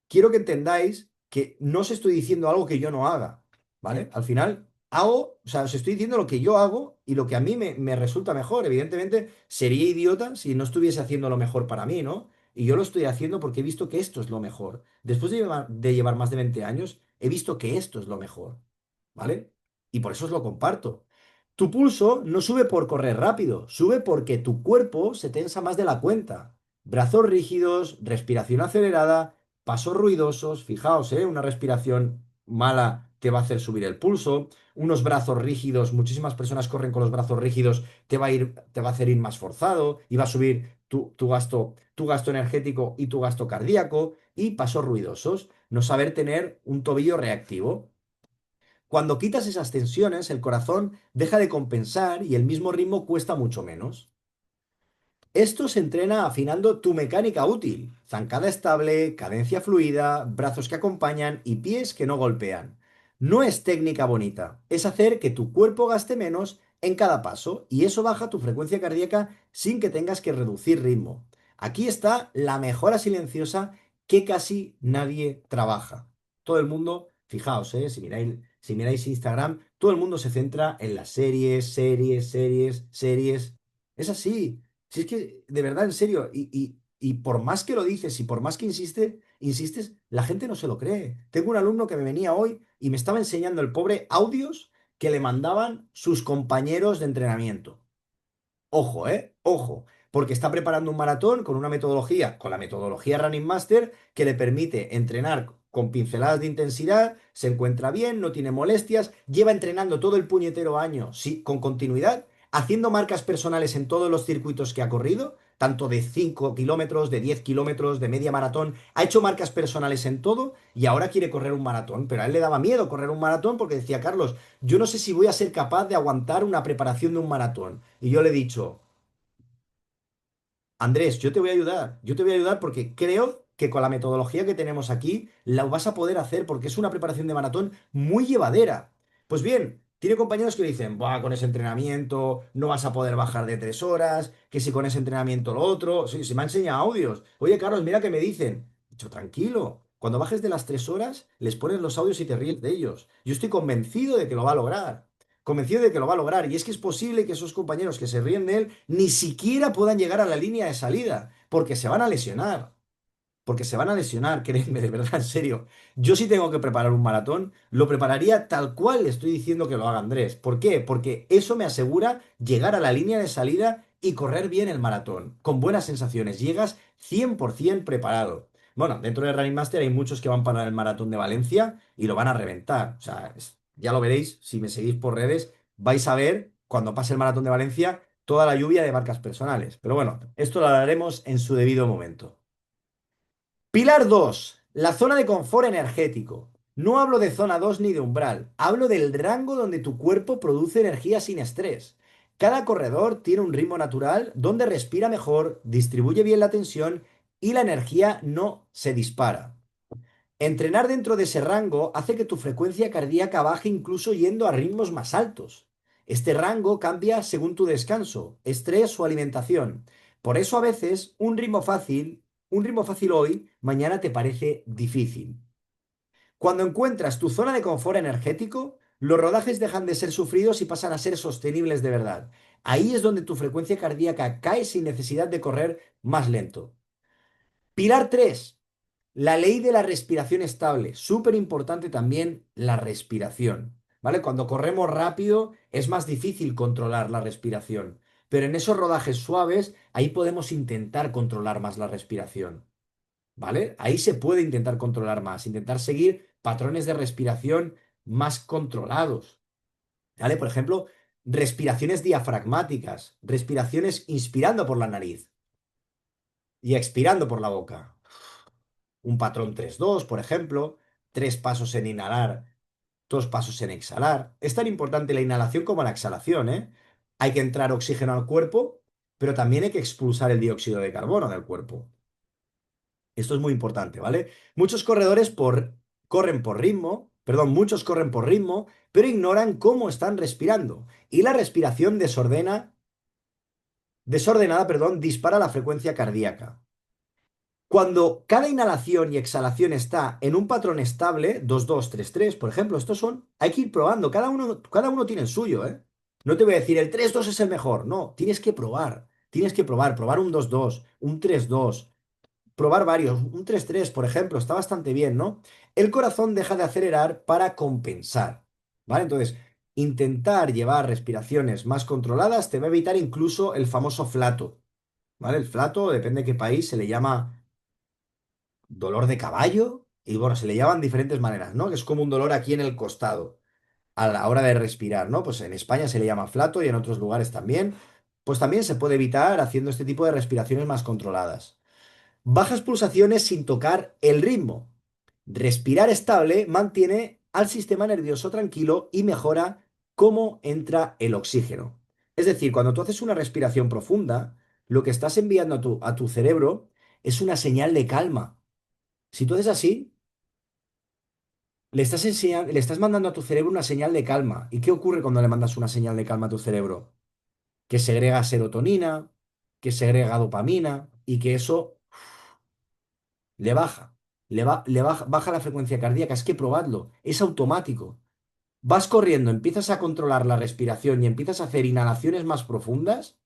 quiero que entendáis que no os estoy diciendo algo que yo no haga. ¿Vale? Al final, hago, o sea, os estoy diciendo lo que yo hago y lo que a mí me resulta mejor. Evidentemente, sería idiota si no estuviese haciendo lo mejor para mí, ¿no? Y yo lo estoy haciendo porque he visto que esto es lo mejor. Después de llevar más de 20 años, he visto que esto es lo mejor, ¿vale? Y por eso os lo comparto. Tu pulso no sube por correr rápido, sube porque tu cuerpo se tensa más de la cuenta. Brazos rígidos, respiración acelerada, pasos ruidosos, fijaos, una respiración mala te va a hacer subir el pulso, unos brazos rígidos, muchísimas personas corren con los brazos rígidos, te va a hacer ir más forzado y va a subir tu gasto energético y tu gasto cardíaco y pasos ruidosos, no saber tener un tobillo reactivo. Cuando quitas esas tensiones, el corazón deja de compensar y el mismo ritmo cuesta mucho menos. Esto se entrena afinando tu mecánica útil, zancada estable, cadencia fluida, brazos que acompañan y pies que no golpean. No es técnica bonita, es hacer que tu cuerpo gaste menos en cada paso y eso baja tu frecuencia cardíaca sin que tengas que reducir ritmo. Aquí está la mejora silenciosa que casi nadie trabaja. Todo el mundo, fijaos, si miráis Instagram, todo el mundo se centra en las series, series, series, series. Es así. Si es que, de verdad, en serio, y por más que lo dices y por más que insistes, la gente no se lo cree. Tengo un alumno que me venía hoy y me estaba enseñando el pobre audios que le mandaban sus compañeros de entrenamiento. Ojo, ojo, porque está preparando un maratón con una metodología, con la metodología Running Master, que le permite entrenar con pinceladas de intensidad, se encuentra bien, no tiene molestias, lleva entrenando todo el puñetero año, sí, con continuidad, haciendo marcas personales en todos los circuitos que ha corrido, tanto de 5 kilómetros, de 10 kilómetros, de media maratón, ha hecho marcas personales en todo y ahora quiere correr un maratón, pero a él le daba miedo correr un maratón porque decía, Carlos, yo no sé si voy a ser capaz de aguantar una preparación de un maratón. Y yo le he dicho, Andrés, yo te voy a ayudar porque creo que con la metodología que tenemos aquí la vas a poder hacer porque es una preparación de maratón muy llevadera. Pues bien, tiene compañeros que le dicen, buah, con ese entrenamiento no vas a poder bajar de 3 horas, que si con ese entrenamiento lo otro. Sí, se me ha enseñado audios. Oye, Carlos, mira que me dicen. He dicho, tranquilo, cuando bajes de las 3 horas, les pones los audios y te ríes de ellos. Yo estoy convencido de que lo va a lograr. Convencido de que lo va a lograr. Y es que es posible que esos compañeros que se ríen de él ni siquiera puedan llegar a la línea de salida, porque se van a lesionar. Porque se van a lesionar, créeme, de verdad, en serio. Yo sí tengo que preparar un maratón, lo prepararía tal cual le estoy diciendo que lo haga Andrés. ¿Por qué? Porque eso me asegura llegar a la línea de salida y correr bien el maratón, con buenas sensaciones. Llegas 100% preparado. Bueno, dentro de Running Master hay muchos que van para el maratón de Valencia y lo van a reventar. O sea, ya lo veréis, si me seguís por redes, vais a ver cuando pase el maratón de Valencia toda la lluvia de marcas personales. Pero bueno, esto lo haremos en su debido momento. Pilar 2, la zona de confort energético. No hablo de zona 2 ni de umbral, hablo del rango donde tu cuerpo produce energía sin estrés. Cada corredor tiene un ritmo natural donde respira mejor, distribuye bien la tensión y la energía no se dispara. Entrenar dentro de ese rango hace que tu frecuencia cardíaca baje incluso yendo a ritmos más altos. Este rango cambia según tu descanso, estrés o alimentación. Por eso a veces un ritmo fácil hoy, mañana te parece difícil. Cuando encuentras tu zona de confort energético, los rodajes dejan de ser sufridos y pasan a ser sostenibles de verdad. Ahí es donde tu frecuencia cardíaca cae sin necesidad de correr más lento. Pilar 3. La ley de la respiración estable. Súper importante también la respiración. ¿Vale? Cuando corremos rápido es más difícil controlar la respiración. Pero en esos rodajes suaves, ahí podemos intentar controlar más la respiración. ¿Vale? Ahí se puede intentar controlar más, intentar seguir patrones de respiración más controlados. ¿Vale? Por ejemplo, respiraciones diafragmáticas, respiraciones inspirando por la nariz y expirando por la boca. Un patrón 3-2, por ejemplo, 3 pasos en inhalar, 2 pasos en exhalar. Es tan importante la inhalación como la exhalación, ¿eh? Hay que entrar oxígeno al cuerpo, pero también hay que expulsar el dióxido de carbono del cuerpo. Esto es muy importante, ¿vale? Corren por ritmo, perdón, muchos corren por ritmo, pero ignoran cómo están respirando. Y la respiración desordenada, perdón, dispara la frecuencia cardíaca. Cuando cada inhalación y exhalación está en un patrón estable, 2-2-3-3, por ejemplo, estos son, hay que ir probando, cada uno tiene el suyo, ¿eh? No te voy a decir el 3-2 es el mejor, no, tienes que probar un 2-2, un 3-2, probar varios, un 3-3, por ejemplo, está bastante bien, ¿no? El corazón deja de acelerar para compensar, ¿vale? Entonces, intentar llevar respiraciones más controladas te va a evitar incluso el famoso flato, ¿vale? El flato, depende de qué país, se le llama dolor de caballo y bueno, se le llaman diferentes maneras, ¿no? Que es como un dolor aquí en el costado a la hora de respirar, ¿no? Pues en España se le llama flato y en otros lugares también. Pues también se puede evitar haciendo este tipo de respiraciones más controladas. Bajas pulsaciones sin tocar el ritmo. Respirar estable mantiene al sistema nervioso tranquilo y mejora cómo entra el oxígeno. Es decir, cuando tú haces una respiración profunda, lo que estás enviando a tu cerebro es una señal de calma. Si tú haces así, le estás mandando a tu cerebro una señal de calma. ¿Y qué ocurre cuando le mandas una señal de calma a tu cerebro? Que segrega serotonina, que segrega dopamina y que eso le baja. Baja la frecuencia cardíaca. Es que probadlo. Es automático. Vas corriendo, empiezas a controlar la respiración y empiezas a hacer inhalaciones más profundas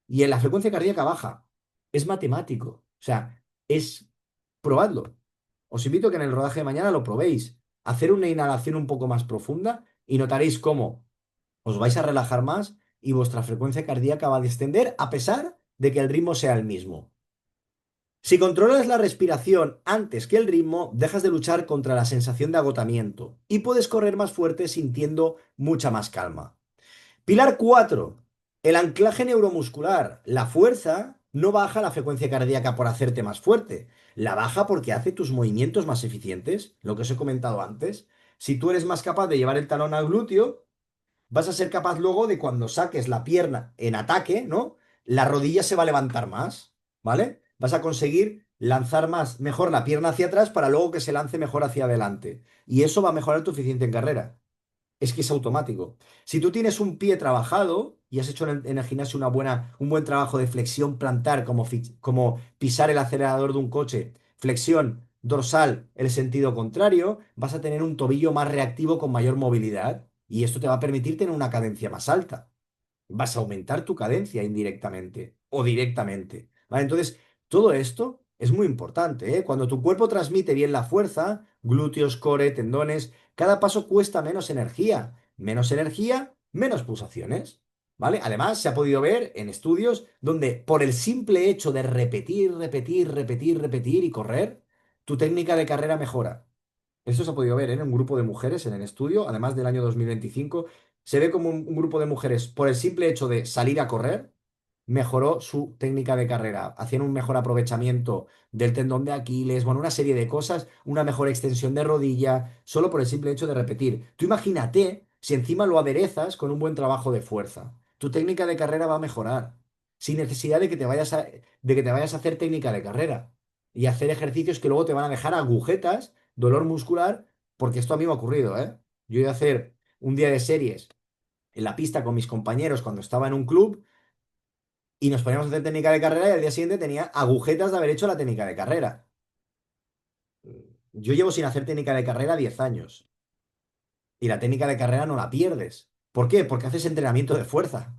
y en la frecuencia cardíaca baja. Es matemático. O sea, es... Probadlo. Os invito a que en el rodaje de mañana lo probéis. Hacer una inhalación un poco más profunda y notaréis cómo os vais a relajar más y vuestra frecuencia cardíaca va a descender a pesar de que el ritmo sea el mismo. Si controlas la respiración antes que el ritmo, dejas de luchar contra la sensación de agotamiento y puedes correr más fuerte sintiendo mucha más calma. Pilar 4. El anclaje neuromuscular. La fuerza no baja la frecuencia cardíaca por hacerte más fuerte. La baja porque hace tus movimientos más eficientes, lo que os he comentado antes. Si tú eres más capaz de llevar el talón al glúteo, vas a ser capaz luego de cuando saques la pierna en ataque, ¿no? La rodilla se va a levantar más, ¿vale? Vas a conseguir lanzar más, mejor la pierna hacia atrás para luego que se lance mejor hacia adelante. Y eso va a mejorar tu eficiencia en carrera. Es que es automático. Si tú tienes un pie trabajado y has hecho en el gimnasio un buen trabajo de flexión plantar, como pisar el acelerador de un coche, flexión dorsal, el sentido contrario, vas a tener un tobillo más reactivo con mayor movilidad y esto te va a permitir tener una cadencia más alta. Vas a aumentar tu cadencia indirectamente o directamente. ¿Vale? Entonces, todo esto es muy importante, ¿eh? Cuando tu cuerpo transmite bien la fuerza, glúteos, core, tendones, cada paso cuesta menos energía. Menos energía, menos pulsaciones. ¿Vale? Además, se ha podido ver en estudios donde por el simple hecho de repetir, repetir, repetir, repetir y correr, tu técnica de carrera mejora. Esto se ha podido ver, ¿eh? En un grupo de mujeres en el estudio, además del año 2025, se ve como un grupo de mujeres, por el simple hecho de salir a correr, mejoró su técnica de carrera. Hacían un mejor aprovechamiento del tendón de Aquiles, bueno, una serie de cosas, una mejor extensión de rodilla, solo por el simple hecho de repetir. Tú imagínate si encima lo aderezas con un buen trabajo de fuerza. Tu técnica de carrera va a mejorar, sin necesidad de que te vayas a hacer técnica de carrera y hacer ejercicios que luego te van a dejar agujetas, dolor muscular, porque esto a mí me ha ocurrido, ¿eh? Yo iba a hacer un día de series en la pista con mis compañeros cuando estaba en un club y nos poníamos a hacer técnica de carrera y al día siguiente tenía agujetas de haber hecho la técnica de carrera. Yo llevo sin hacer técnica de carrera 10 años y la técnica de carrera no la pierdes. ¿Por qué? Porque haces entrenamiento de fuerza.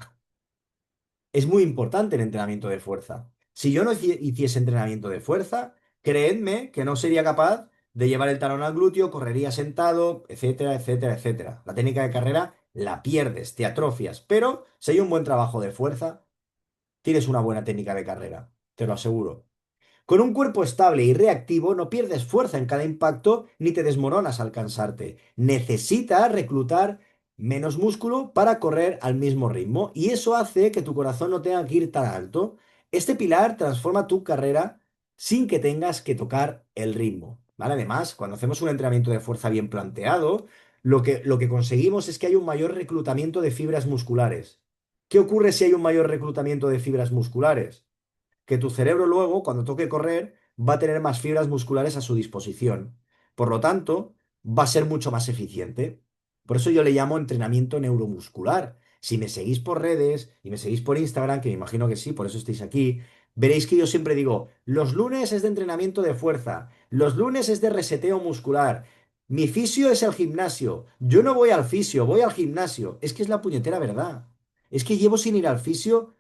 Es muy importante el entrenamiento de fuerza. Si yo no hiciese entrenamiento de fuerza, creedme que no sería capaz de llevar el talón al glúteo, correría sentado, etcétera, etcétera, etcétera. La técnica de carrera la pierdes, te atrofias, pero si hay un buen trabajo de fuerza, tienes una buena técnica de carrera, te lo aseguro. Con un cuerpo estable y reactivo no pierdes fuerza en cada impacto ni te desmoronas al cansarte. Necesitas reclutar menos músculo para correr al mismo ritmo y eso hace que tu corazón no tenga que ir tan alto. Este pilar transforma tu carrera sin que tengas que tocar el ritmo. ¿Vale? Además, cuando hacemos un entrenamiento de fuerza bien planteado, lo que conseguimos es que hay un mayor reclutamiento de fibras musculares. ¿Qué ocurre si hay un mayor reclutamiento de fibras musculares? Que tu cerebro luego, cuando toque correr, va a tener más fibras musculares a su disposición. Por lo tanto, va a ser mucho más eficiente. Por eso yo le llamo entrenamiento neuromuscular. Si me seguís por redes y me seguís por Instagram, que me imagino que sí, por eso estáis aquí, veréis que yo siempre digo, los lunes es de entrenamiento de fuerza, los lunes es de reseteo muscular, mi fisio es el gimnasio, yo no voy al fisio, voy al gimnasio. Es que es la puñetera verdad. Es que llevo sin ir al fisio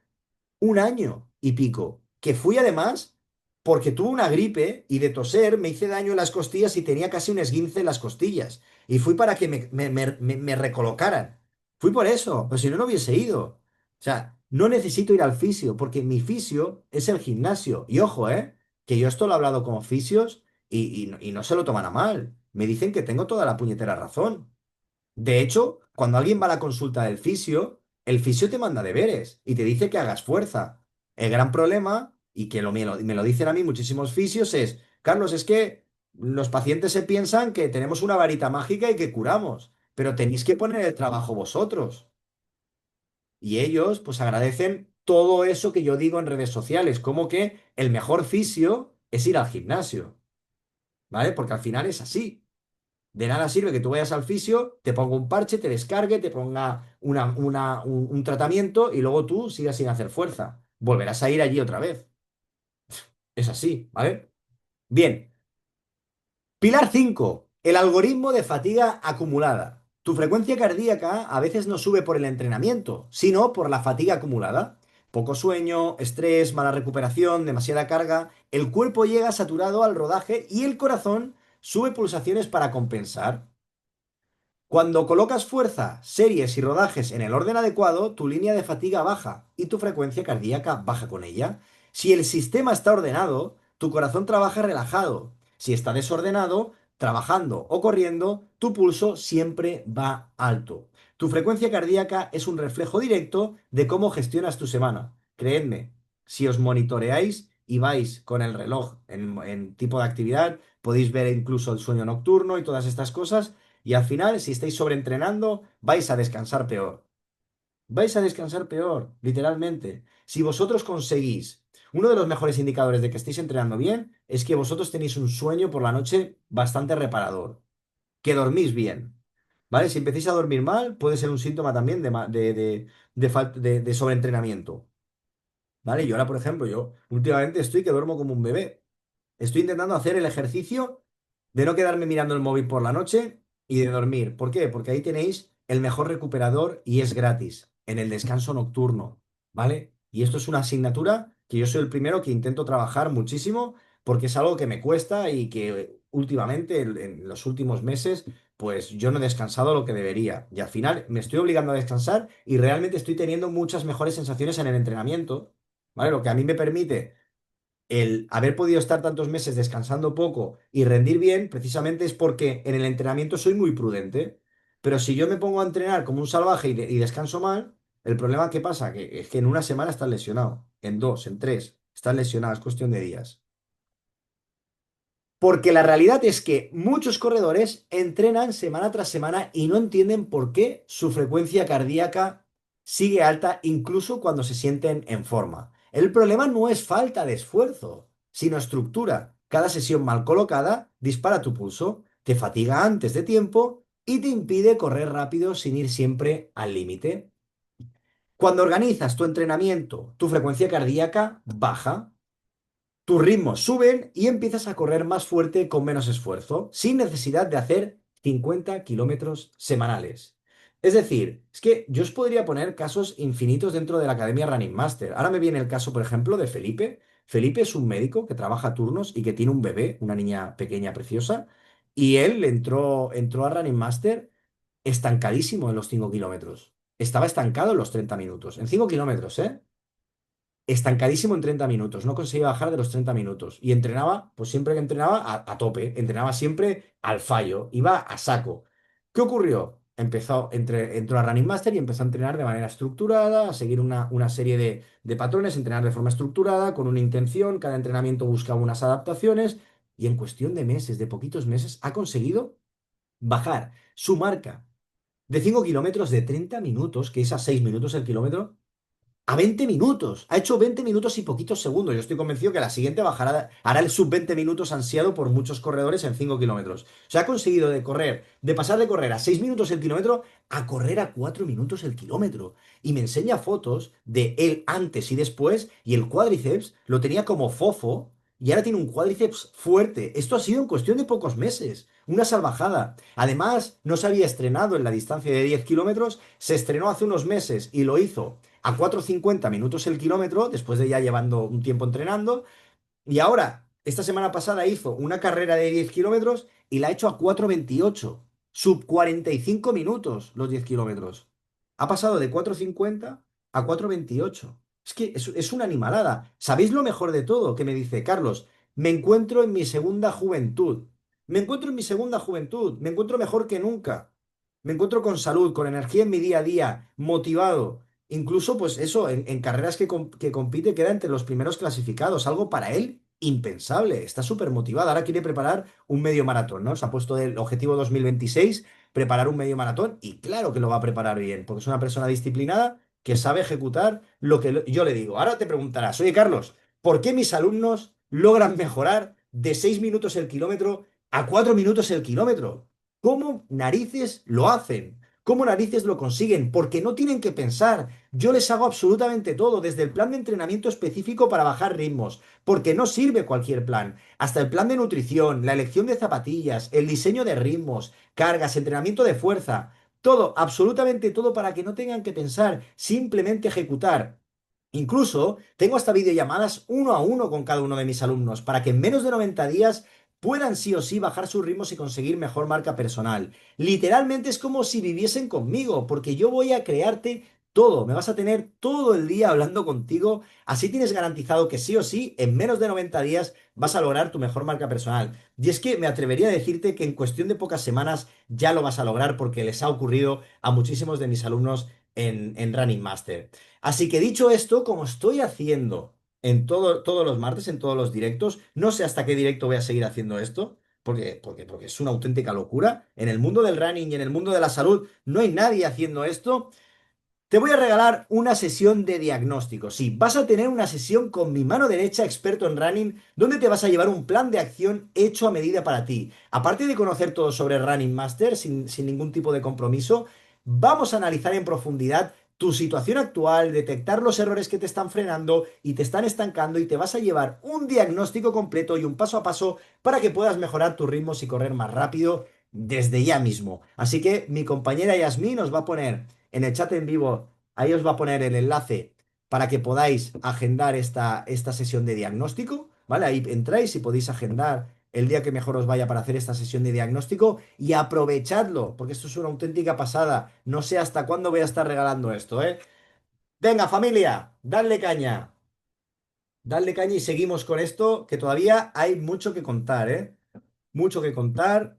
un año y pico, que fui además porque tuve una gripe y de toser me hice daño en las costillas y tenía casi un esguince en las costillas. Y fui para que me recolocaran. Fui por eso, pero si no, no hubiese ido. O sea, no necesito ir al fisio porque mi fisio es el gimnasio. Y ojo, que yo esto lo he hablado con fisios y no se lo toman a mal. Me dicen que tengo toda la puñetera razón. De hecho, cuando alguien va a la consulta del fisio, el fisio te manda deberes y te dice que hagas fuerza. El gran problema, y que me lo dicen a mí muchísimos fisios, es, Carlos, es que los pacientes se piensan que tenemos una varita mágica y que curamos, pero tenéis que poner el trabajo vosotros. Y ellos, pues agradecen todo eso que yo digo en redes sociales, como que el mejor fisio es ir al gimnasio, ¿vale? Porque al final es así. De nada sirve que tú vayas al fisio, te ponga un parche, te descargue, te ponga un tratamiento y luego tú sigas sin hacer fuerza. Volverás a ir allí otra vez. Es así, ¿vale? Bien. Pilar 5. El algoritmo de fatiga acumulada. Tu frecuencia cardíaca a veces no sube por el entrenamiento, sino por la fatiga acumulada. Poco sueño, estrés, mala recuperación, demasiada carga. El cuerpo llega saturado al rodaje y el corazón sube pulsaciones para compensar. Cuando colocas fuerza, series y rodajes en el orden adecuado, tu línea de fatiga baja y tu frecuencia cardíaca baja con ella. Si el sistema está ordenado, tu corazón trabaja relajado. Si está desordenado, trabajando o corriendo, tu pulso siempre va alto. Tu frecuencia cardíaca es un reflejo directo de cómo gestionas tu semana. Creedme, si os monitoreáis y vais con el reloj en tipo de actividad, podéis ver incluso el sueño nocturno y todas estas cosas y al final, si estáis sobreentrenando, vais a descansar peor. Vais a descansar peor, literalmente. Si vosotros conseguís, uno de los mejores indicadores de que estéis entrenando bien es que vosotros tenéis un sueño por la noche bastante reparador, que dormís bien. ¿Vale? Si empecéis a dormir mal, puede ser un síntoma también de sobreentrenamiento. ¿Vale? Yo ahora, por ejemplo, yo últimamente estoy que duermo como un bebé. Estoy intentando hacer el ejercicio de no quedarme mirando el móvil por la noche y de dormir. ¿Por qué? Porque ahí tenéis el mejor recuperador y es gratis, en el descanso nocturno, ¿vale? Y esto es una asignatura que yo soy el primero que intento trabajar muchísimo porque es algo que me cuesta y que últimamente, en los últimos meses, pues yo no he descansado lo que debería. Y al final me estoy obligando a descansar y realmente estoy teniendo muchas mejores sensaciones en el entrenamiento, ¿vale? Lo que a mí me permite el haber podido estar tantos meses descansando poco y rendir bien, precisamente es porque en el entrenamiento soy muy prudente. Pero si yo me pongo a entrenar como un salvaje y descanso mal, el problema que pasa que es que en una semana estás lesionado, en dos, en tres, estás lesionado, es cuestión de días. Porque la realidad es que muchos corredores entrenan semana tras semana y no entienden por qué su frecuencia cardíaca sigue alta incluso cuando se sienten en forma. El problema no es falta de esfuerzo, sino estructura. Cada sesión mal colocada dispara tu pulso, te fatiga antes de tiempo y te impide correr rápido sin ir siempre al límite. Cuando organizas tu entrenamiento, tu frecuencia cardíaca baja, tus ritmos suben y empiezas a correr más fuerte con menos esfuerzo, sin necesidad de hacer 50 kilómetros semanales. Es decir, es que yo os podría poner casos infinitos dentro de la Academia Running Master. Ahora me viene el caso, por ejemplo, de Felipe. Felipe es un médico que trabaja a turnos y que tiene un bebé, una niña pequeña, preciosa, y él entró a Running Master estancadísimo en los 5 kilómetros. Estaba estancado en los 30 minutos. En 5 kilómetros, ¿eh? Estancadísimo en 30 minutos, no conseguía bajar de los 30 minutos y entrenaba, pues siempre que entrenaba a tope, entrenaba siempre al fallo, iba a saco. ¿Qué ocurrió? Entró a Running Master y empezó a entrenar de manera estructurada, a seguir una serie de patrones, entrenar de forma estructurada, con una intención, cada entrenamiento buscaba unas adaptaciones y en cuestión de meses, de poquitos meses, ha conseguido bajar su marca de 5 kilómetros de 30 minutos, que es a 6 minutos el kilómetro, a 20 minutos. Ha hecho 20 minutos y poquitos segundos. Yo estoy convencido que la siguiente bajará, hará el sub 20 minutos ansiado por muchos corredores en 5 kilómetros. O sea, ha conseguido de pasar de correr a 6 minutos el kilómetro a correr a 4 minutos el kilómetro. Y me enseña fotos de él antes y después y el cuádriceps lo tenía como fofo y ahora tiene un cuádriceps fuerte. Esto ha sido en cuestión de pocos meses. Una salvajada. Además, no se había estrenado en la distancia de 10 kilómetros, se estrenó hace unos meses y lo hizo a 4,50 minutos el kilómetro, después de ya llevando un tiempo entrenando. Y ahora, esta semana pasada hizo una carrera de 10 kilómetros y la ha hecho a 4,28. Sub 45 minutos los 10 kilómetros. Ha pasado de 4,50 a 4,28. Es que es una animalada. ¿Sabéis lo mejor de todo? Que me dice, Carlos, me encuentro en mi segunda juventud. Me encuentro en mi segunda juventud. Me encuentro mejor que nunca. Me encuentro con salud, con energía en mi día a día, motivado. Incluso, pues eso, en carreras que compite queda entre los primeros clasificados, algo para él impensable. Está súper motivado. Ahora quiere preparar un medio maratón, ¿no? Se ha puesto el objetivo 2026 preparar un medio maratón y claro que lo va a preparar bien, porque es una persona disciplinada que sabe ejecutar lo que yo le digo. Ahora te preguntarás, oye Carlos, ¿por qué mis alumnos logran mejorar de 6 minutos el kilómetro a 4 minutos el kilómetro? ¿Cómo narices lo hacen? ¿Cómo narices lo consiguen? Porque no tienen que pensar. Yo les hago absolutamente todo, desde el plan de entrenamiento específico para bajar ritmos, porque no sirve cualquier plan, hasta el plan de nutrición, la elección de zapatillas, el diseño de ritmos, cargas, entrenamiento de fuerza, todo, absolutamente todo para que no tengan que pensar, simplemente ejecutar. Incluso tengo hasta videollamadas uno a uno con cada uno de mis alumnos para que en menos de 90 días puedan sí o sí bajar sus ritmos y conseguir mejor marca personal. Literalmente es como si viviesen conmigo, porque yo voy a crearte todo, me vas a tener todo el día hablando contigo, así tienes garantizado que sí o sí, en menos de 90 días vas a lograr tu mejor marca personal. Y es que me atrevería a decirte que en cuestión de pocas semanas ya lo vas a lograr porque les ha ocurrido a muchísimos de mis alumnos en Running Master. Así que dicho esto, como estoy haciendo todos los martes, en todos los directos, no sé hasta qué directo voy a seguir haciendo esto. Porque es una auténtica locura. En el mundo del running y en el mundo de la salud no hay nadie haciendo esto. Te voy a regalar una sesión de diagnóstico. Sí, vas a tener una sesión con mi mano derecha, experto en running, donde te vas a llevar un plan de acción hecho a medida para ti. Aparte de conocer todo sobre Running Master sin ningún tipo de compromiso, vamos a analizar en profundidad tu situación actual, detectar los errores que te están frenando y te están estancando y te vas a llevar un diagnóstico completo y un paso a paso para que puedas mejorar tus ritmos y correr más rápido desde ya mismo. Así que mi compañera Yasmín nos va a poner en el chat en vivo, ahí os va a poner el enlace para que podáis agendar esta sesión de diagnóstico, ¿vale? Ahí entráis y podéis agendar el día que mejor os vaya para hacer esta sesión de diagnóstico y aprovechadlo, porque esto es una auténtica pasada. No sé hasta cuándo voy a estar regalando esto, ¿eh? Venga, familia, dadle caña y seguimos con esto, que todavía hay mucho que contar, ¿eh? Mucho que contar.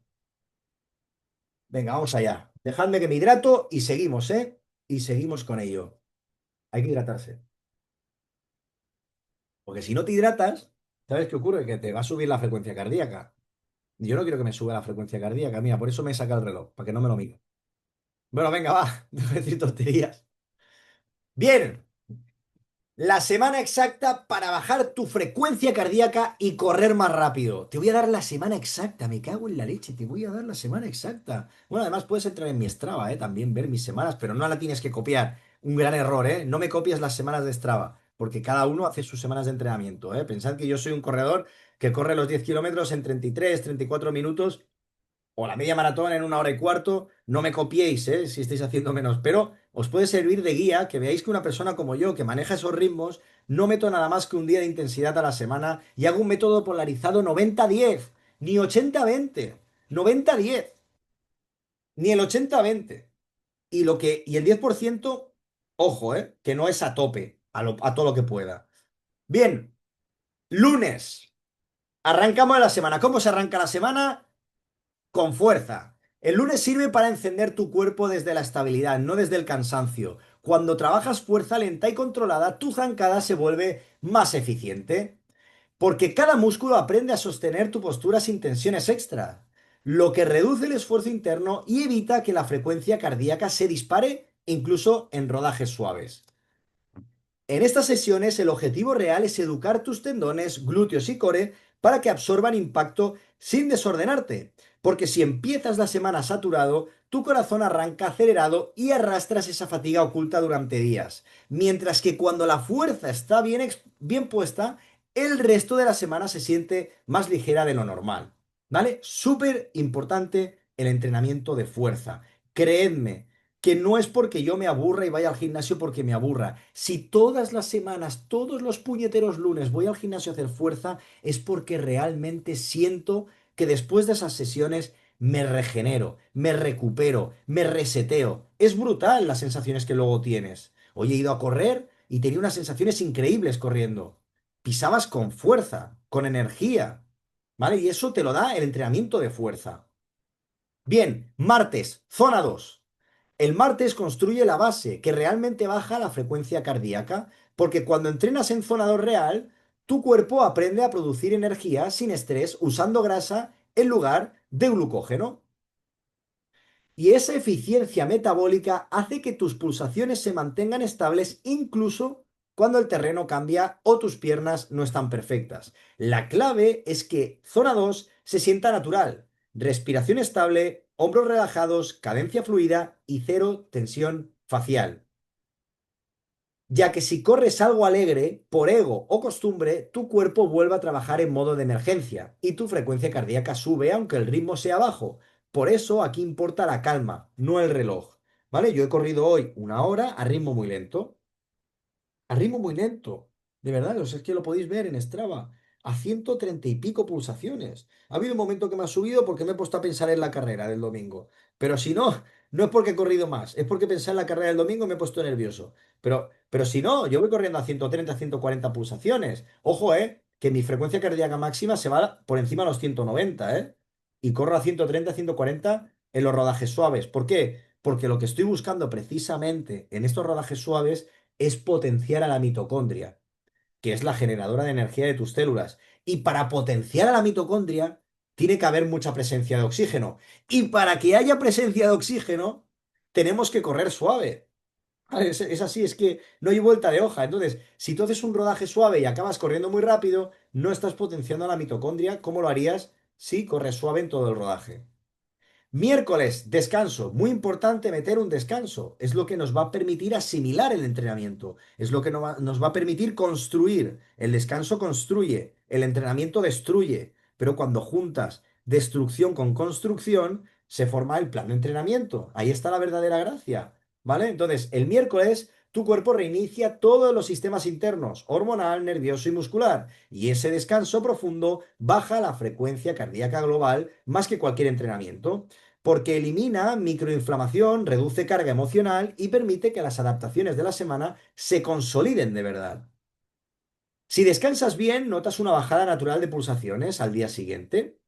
Venga, vamos allá. Dejadme que me hidrato y seguimos, ¿eh? Y seguimos con ello. Hay que hidratarse. Porque si no te hidratas, ¿sabes qué ocurre? Que te va a subir la frecuencia cardíaca. Y yo no quiero que me suba la frecuencia cardíaca, mira, por eso me saca el reloj, para que no me lo mire. Bueno, venga, va, dejo de decir tonterías. Bien, la semana exacta para bajar tu frecuencia cardíaca y correr más rápido. Te voy a dar la semana exacta, me cago en la leche, te voy a dar la semana exacta. Bueno, además puedes entrar en mi Strava, también ver mis semanas, pero no la tienes que copiar. Un gran error, ¿eh? No me copies las semanas de Strava, porque cada uno hace sus semanas de entrenamiento, ¿eh? Pensad que yo soy un corredor que corre los 10 kilómetros en 33, 34 minutos o la media maratón en 1 hora y cuarto, no me copiéis, si estáis haciendo menos, pero os puede servir de guía que veáis que una persona como yo, que maneja esos ritmos, no meto nada más que un día de intensidad a la semana y hago un método polarizado 90-10, ni 80-20, 90-10, ni el 80-20. Y el 10%, ojo, que no es a tope, a todo lo que pueda. Bien, lunes. Arrancamos la semana. ¿Cómo se arranca la semana? Con fuerza. El lunes sirve para encender tu cuerpo desde la estabilidad, no desde el cansancio. Cuando trabajas fuerza lenta y controlada, tu zancada se vuelve más eficiente, porque cada músculo aprende a sostener tu postura sin tensiones extra, lo que reduce el esfuerzo interno y evita que la frecuencia cardíaca se dispare incluso en rodajes suaves. En estas sesiones el objetivo real es educar tus tendones, glúteos y core para que absorban impacto sin desordenarte. Porque si empiezas la semana saturado, tu corazón arranca acelerado y arrastras esa fatiga oculta durante días. Mientras que cuando la fuerza está bien puesta, el resto de la semana se siente más ligera de lo normal. ¿Vale? Súper importante el entrenamiento de fuerza. Creedme, que no es porque yo me aburra y vaya al gimnasio porque me aburra. Si todas las semanas, todos los puñeteros lunes voy al gimnasio a hacer fuerza, es porque realmente siento que después de esas sesiones me regenero, me recupero, me reseteo. Es brutal las sensaciones que luego tienes. Hoy he ido a correr y tenía unas sensaciones increíbles corriendo. Pisabas con fuerza, con energía, ¿vale? Y eso te lo da el entrenamiento de fuerza. Bien, martes, zona 2. El martes construye la base, que realmente baja la frecuencia cardíaca, porque cuando entrenas en zona 2 real, tu cuerpo aprende a producir energía sin estrés usando grasa en lugar de glucógeno. Y esa eficiencia metabólica hace que tus pulsaciones se mantengan estables incluso cuando el terreno cambia o tus piernas no están perfectas. La clave es que zona 2 se sienta natural. Respiración estable, hombros relajados, cadencia fluida y cero tensión facial. Ya que si corres algo alegre, por ego o costumbre, tu cuerpo vuelve a trabajar en modo de emergencia y tu frecuencia cardíaca sube aunque el ritmo sea bajo. Por eso aquí importa la calma, no el reloj. ¿Vale? Yo he corrido hoy 1 hora a ritmo muy lento. A ritmo muy lento. De verdad, o sea, es que lo podéis ver en Strava. A 130 y pico pulsaciones. Ha habido un momento que me ha subido porque me he puesto a pensar en la carrera del domingo. Pero si no, no es porque he corrido más, es porque pensé en la carrera del domingo y me he puesto nervioso. Pero si no, yo voy corriendo a 130, 140 pulsaciones. Ojo, que mi frecuencia cardíaca máxima se va por encima de los 190, ¿eh? Y corro a 130, 140 en los rodajes suaves. ¿Por qué? Porque lo que estoy buscando precisamente en estos rodajes suaves es potenciar a la mitocondria, que es la generadora de energía de tus células. Y para potenciar a la mitocondria, tiene que haber mucha presencia de oxígeno. Y para que haya presencia de oxígeno, tenemos que correr suave. ¿Vale? Es así, es que no hay vuelta de hoja. Entonces, si tú haces un rodaje suave y acabas corriendo muy rápido, no estás potenciando a la mitocondria como lo harías si corres suave en todo el rodaje. Miércoles, descanso. Muy importante meter un descanso. Es lo que nos va a permitir asimilar el entrenamiento. Es lo que nos va a permitir construir. El descanso construye, el entrenamiento destruye. Pero cuando juntas destrucción con construcción, se forma el plan de entrenamiento. Ahí está la verdadera gracia. ¿Vale? Entonces, el miércoles tu cuerpo reinicia todos los sistemas internos, hormonal, nervioso y muscular. Y ese descanso profundo baja la frecuencia cardíaca global más que cualquier entrenamiento porque elimina microinflamación, reduce carga emocional y permite que las adaptaciones de la semana se consoliden de verdad. Si descansas bien, notas una bajada natural de pulsaciones al día siguiente,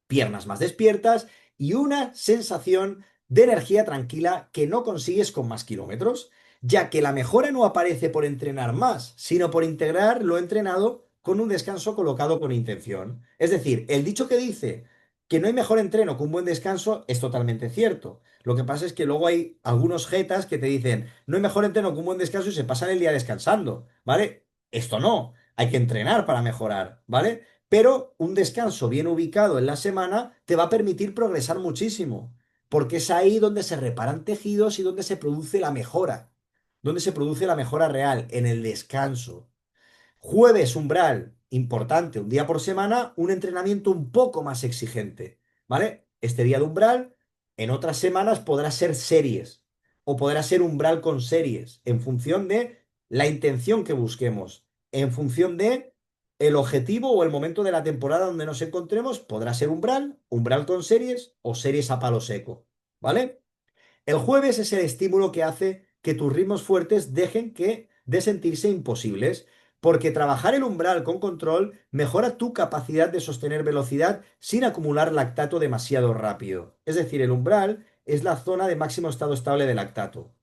piernas más despiertas y una sensación de energía tranquila que no consigues con más kilómetros, ya que la mejora no aparece por entrenar más, sino por integrar lo entrenado con un descanso colocado con intención. Es decir, el dicho que dice que no hay mejor entreno que un buen descanso es totalmente cierto. Lo que pasa es que luego hay algunos jetas que te dicen, no hay mejor entreno que un buen descanso y se pasan el día descansando, ¿vale? Esto no, hay que entrenar para mejorar, ¿vale? Pero un descanso bien ubicado en la semana te va a permitir progresar muchísimo, porque es ahí donde se reparan tejidos y donde se produce la mejora, donde se produce la mejora real, en el descanso. Jueves umbral, importante, un día por semana, un entrenamiento un poco más exigente, ¿vale? Este día de umbral, en otras semanas podrá ser series o podrá ser umbral con series, en función de la intención que busquemos, en función de el objetivo o el momento de la temporada donde nos encontremos, podrá ser umbral, umbral con series o series a palo seco, ¿vale? El jueves es el estímulo que hace que tus ritmos fuertes dejen de sentirse imposibles, porque trabajar el umbral con control mejora tu capacidad de sostener velocidad sin acumular lactato demasiado rápido. Es decir, el umbral es la zona de máximo estado estable de lactato.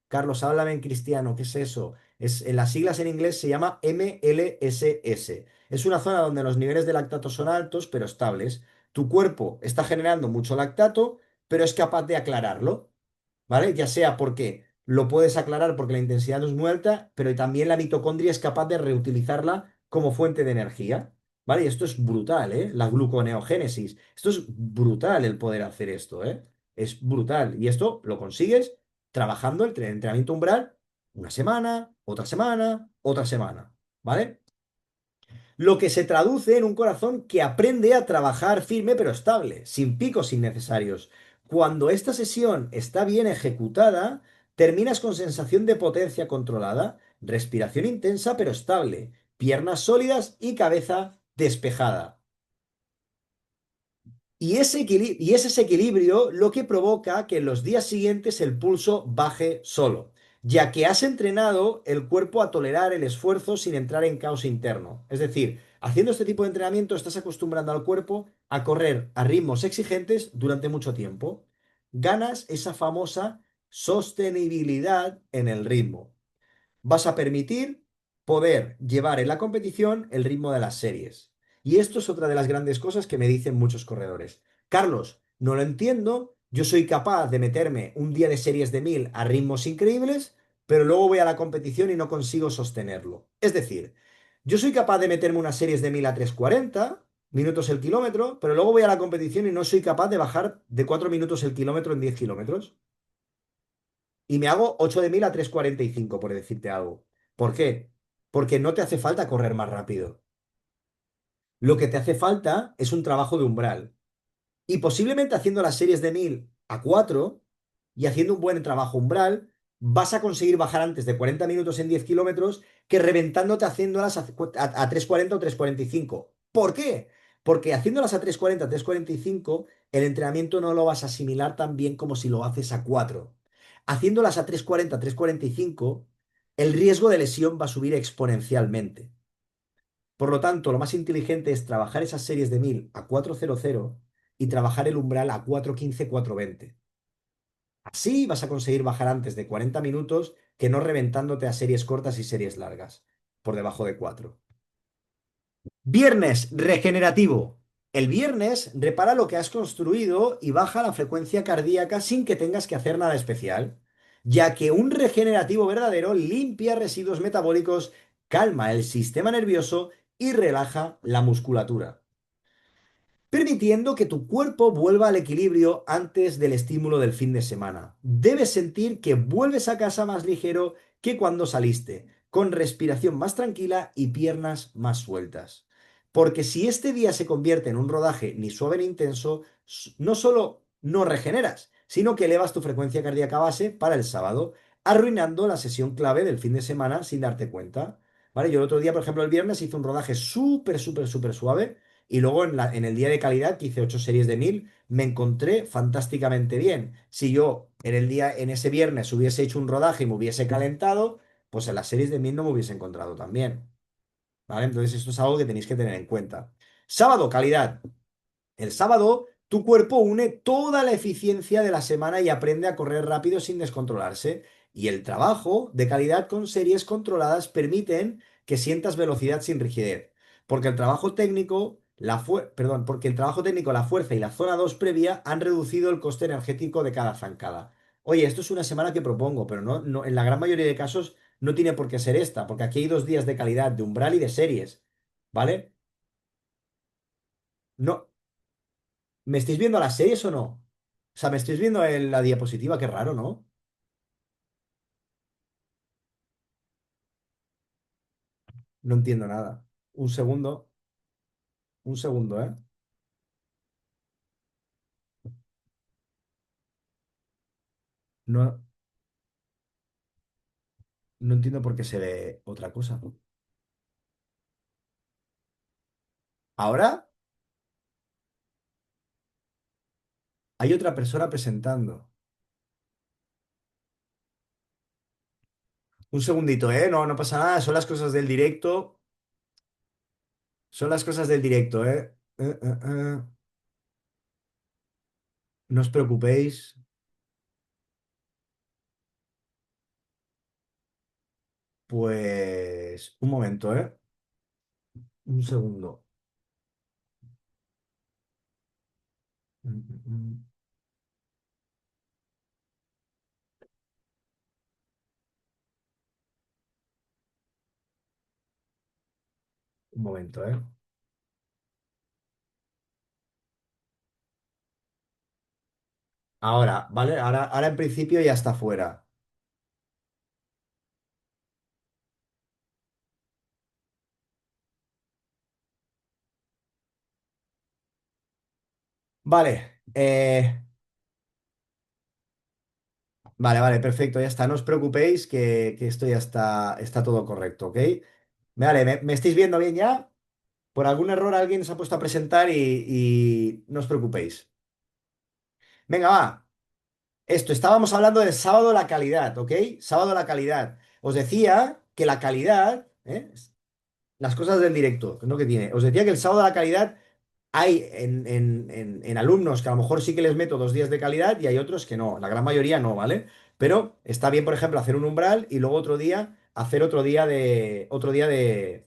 Carlos, háblame en cristiano, ¿qué es eso? En las siglas en inglés se llama MLSS. Es una zona donde los niveles de lactato son altos pero estables. Tu cuerpo está generando mucho lactato, pero es capaz de aclararlo. ¿Vale? Ya sea porque lo puedes aclarar porque la intensidad no es muy alta, pero también la mitocondria es capaz de reutilizarla como fuente de energía. ¿Vale? Y esto es brutal, ¿eh? La gluconeogénesis. Esto es brutal el poder hacer esto, ¿eh? Es brutal. Y esto lo consigues trabajando el entrenamiento umbral una semana, otra semana, otra semana. ¿Vale? Lo que se traduce en un corazón que aprende a trabajar firme pero estable, sin picos innecesarios. Cuando esta sesión está bien ejecutada, terminas con sensación de potencia controlada, respiración intensa pero estable, piernas sólidas y cabeza despejada. Y es ese equilibrio lo que provoca que en los días siguientes el pulso baje solo, ya que has entrenado el cuerpo a tolerar el esfuerzo sin entrar en caos interno. Es decir, haciendo este tipo de entrenamiento estás acostumbrando al cuerpo a correr a ritmos exigentes durante mucho tiempo. Ganas esa famosa sostenibilidad en el ritmo. Vas a permitir poder llevar en la competición el ritmo de las series. Y esto es otra de las grandes cosas que me dicen muchos corredores. Carlos, no lo entiendo, yo soy capaz de meterme un día de series de 1000 a ritmos increíbles, pero luego voy a la competición y no consigo sostenerlo. Es decir, yo soy capaz de meterme unas series de 1000 a 3:40 minutos el kilómetro, pero luego voy a la competición y no soy capaz de bajar de 4 minutos el kilómetro en 10 kilómetros y me hago 8 de 1000 a 3:45 por decirte algo. ¿Por qué? Porque no te hace falta correr más rápido. Lo que te hace falta es un trabajo de umbral. Y posiblemente haciendo las series de 1000 a 4 y haciendo un buen trabajo umbral, vas a conseguir bajar antes de 40 minutos en 10 kilómetros que reventándote haciéndolas a 3:40 o 3:45. ¿Por qué? Porque haciéndolas a 3:40, 3:45, el entrenamiento no lo vas a asimilar tan bien como si lo haces a 4. Haciéndolas a 3:40, 3:45, el riesgo de lesión va a subir exponencialmente. Por lo tanto, lo más inteligente es trabajar esas series de 1000 a 4:00 y trabajar el umbral a 4:15, 4:20. Así vas a conseguir bajar antes de 40 minutos que no reventándote a series cortas y series largas, por debajo de 4. Viernes regenerativo. El viernes repara lo que has construido y baja la frecuencia cardíaca sin que tengas que hacer nada especial, ya que un regenerativo verdadero limpia residuos metabólicos, calma el sistema nervioso y relaja la musculatura, permitiendo que tu cuerpo vuelva al equilibrio antes del estímulo del fin de semana. Debes sentir que vuelves a casa más ligero que cuando saliste, con respiración más tranquila y piernas más sueltas. Porque si este día se convierte en un rodaje ni suave ni intenso, no solo no regeneras, sino que elevas tu frecuencia cardíaca base para el sábado, arruinando la sesión clave del fin de semana sin darte cuenta. ¿Vale? Yo el otro día, por ejemplo, el viernes hice un rodaje súper, súper, súper suave y luego en el día de calidad, que hice 8 series de 1000, me encontré fantásticamente bien. Si yo en ese viernes hubiese hecho un rodaje y me hubiese calentado, pues en las series de 1000 no me hubiese encontrado tan bien. ¿Vale? Entonces esto es algo que tenéis que tener en cuenta. Sábado, calidad. El sábado, tu cuerpo une toda la eficiencia de la semana y aprende a correr rápido sin descontrolarse. Y el trabajo de calidad con series controladas permiten que sientas velocidad sin rigidez. Porque el trabajo técnico, porque el trabajo técnico, la fuerza y la zona 2 previa han reducido el coste energético de cada zancada. Oye, esto es una semana que propongo, pero en la gran mayoría de casos no tiene por qué ser esta, porque aquí hay 2 días de calidad, de umbral y de series. ¿Vale? No, ¿me estáis viendo las series o no? O sea, ¿me estáis viendo en la diapositiva? Qué raro, ¿no? No entiendo nada. Un segundo, ¿eh? No, no entiendo por qué se ve otra cosa. Ahora hay otra persona presentando. Un segundito, ¿eh? No, no pasa nada, son las cosas del directo. Son las cosas del directo, ¿eh? No os preocupéis. Pues un momento, ¿eh? Un segundo. Mm, mm, mm. Un momento, ¿eh? Ahora, ¿vale? Ahora en principio ya está fuera. Vale, vale, perfecto, ya está. No os preocupéis que esto ya está todo correcto, ¿ok? Vale, ¿me estáis viendo bien ya? Por algún error alguien se ha puesto a presentar y no os preocupéis. Venga, va. Esto, estábamos hablando del sábado la calidad, ¿ok? Sábado la calidad. Os decía que la calidad, ¿eh? Las cosas del directo, es lo que tiene. Os decía que el sábado la calidad hay en alumnos que a lo mejor sí que les meto 2 días de calidad y hay otros que no. La gran mayoría no, ¿vale? Pero está bien, por ejemplo, hacer un umbral y luego otro día hacer otro día de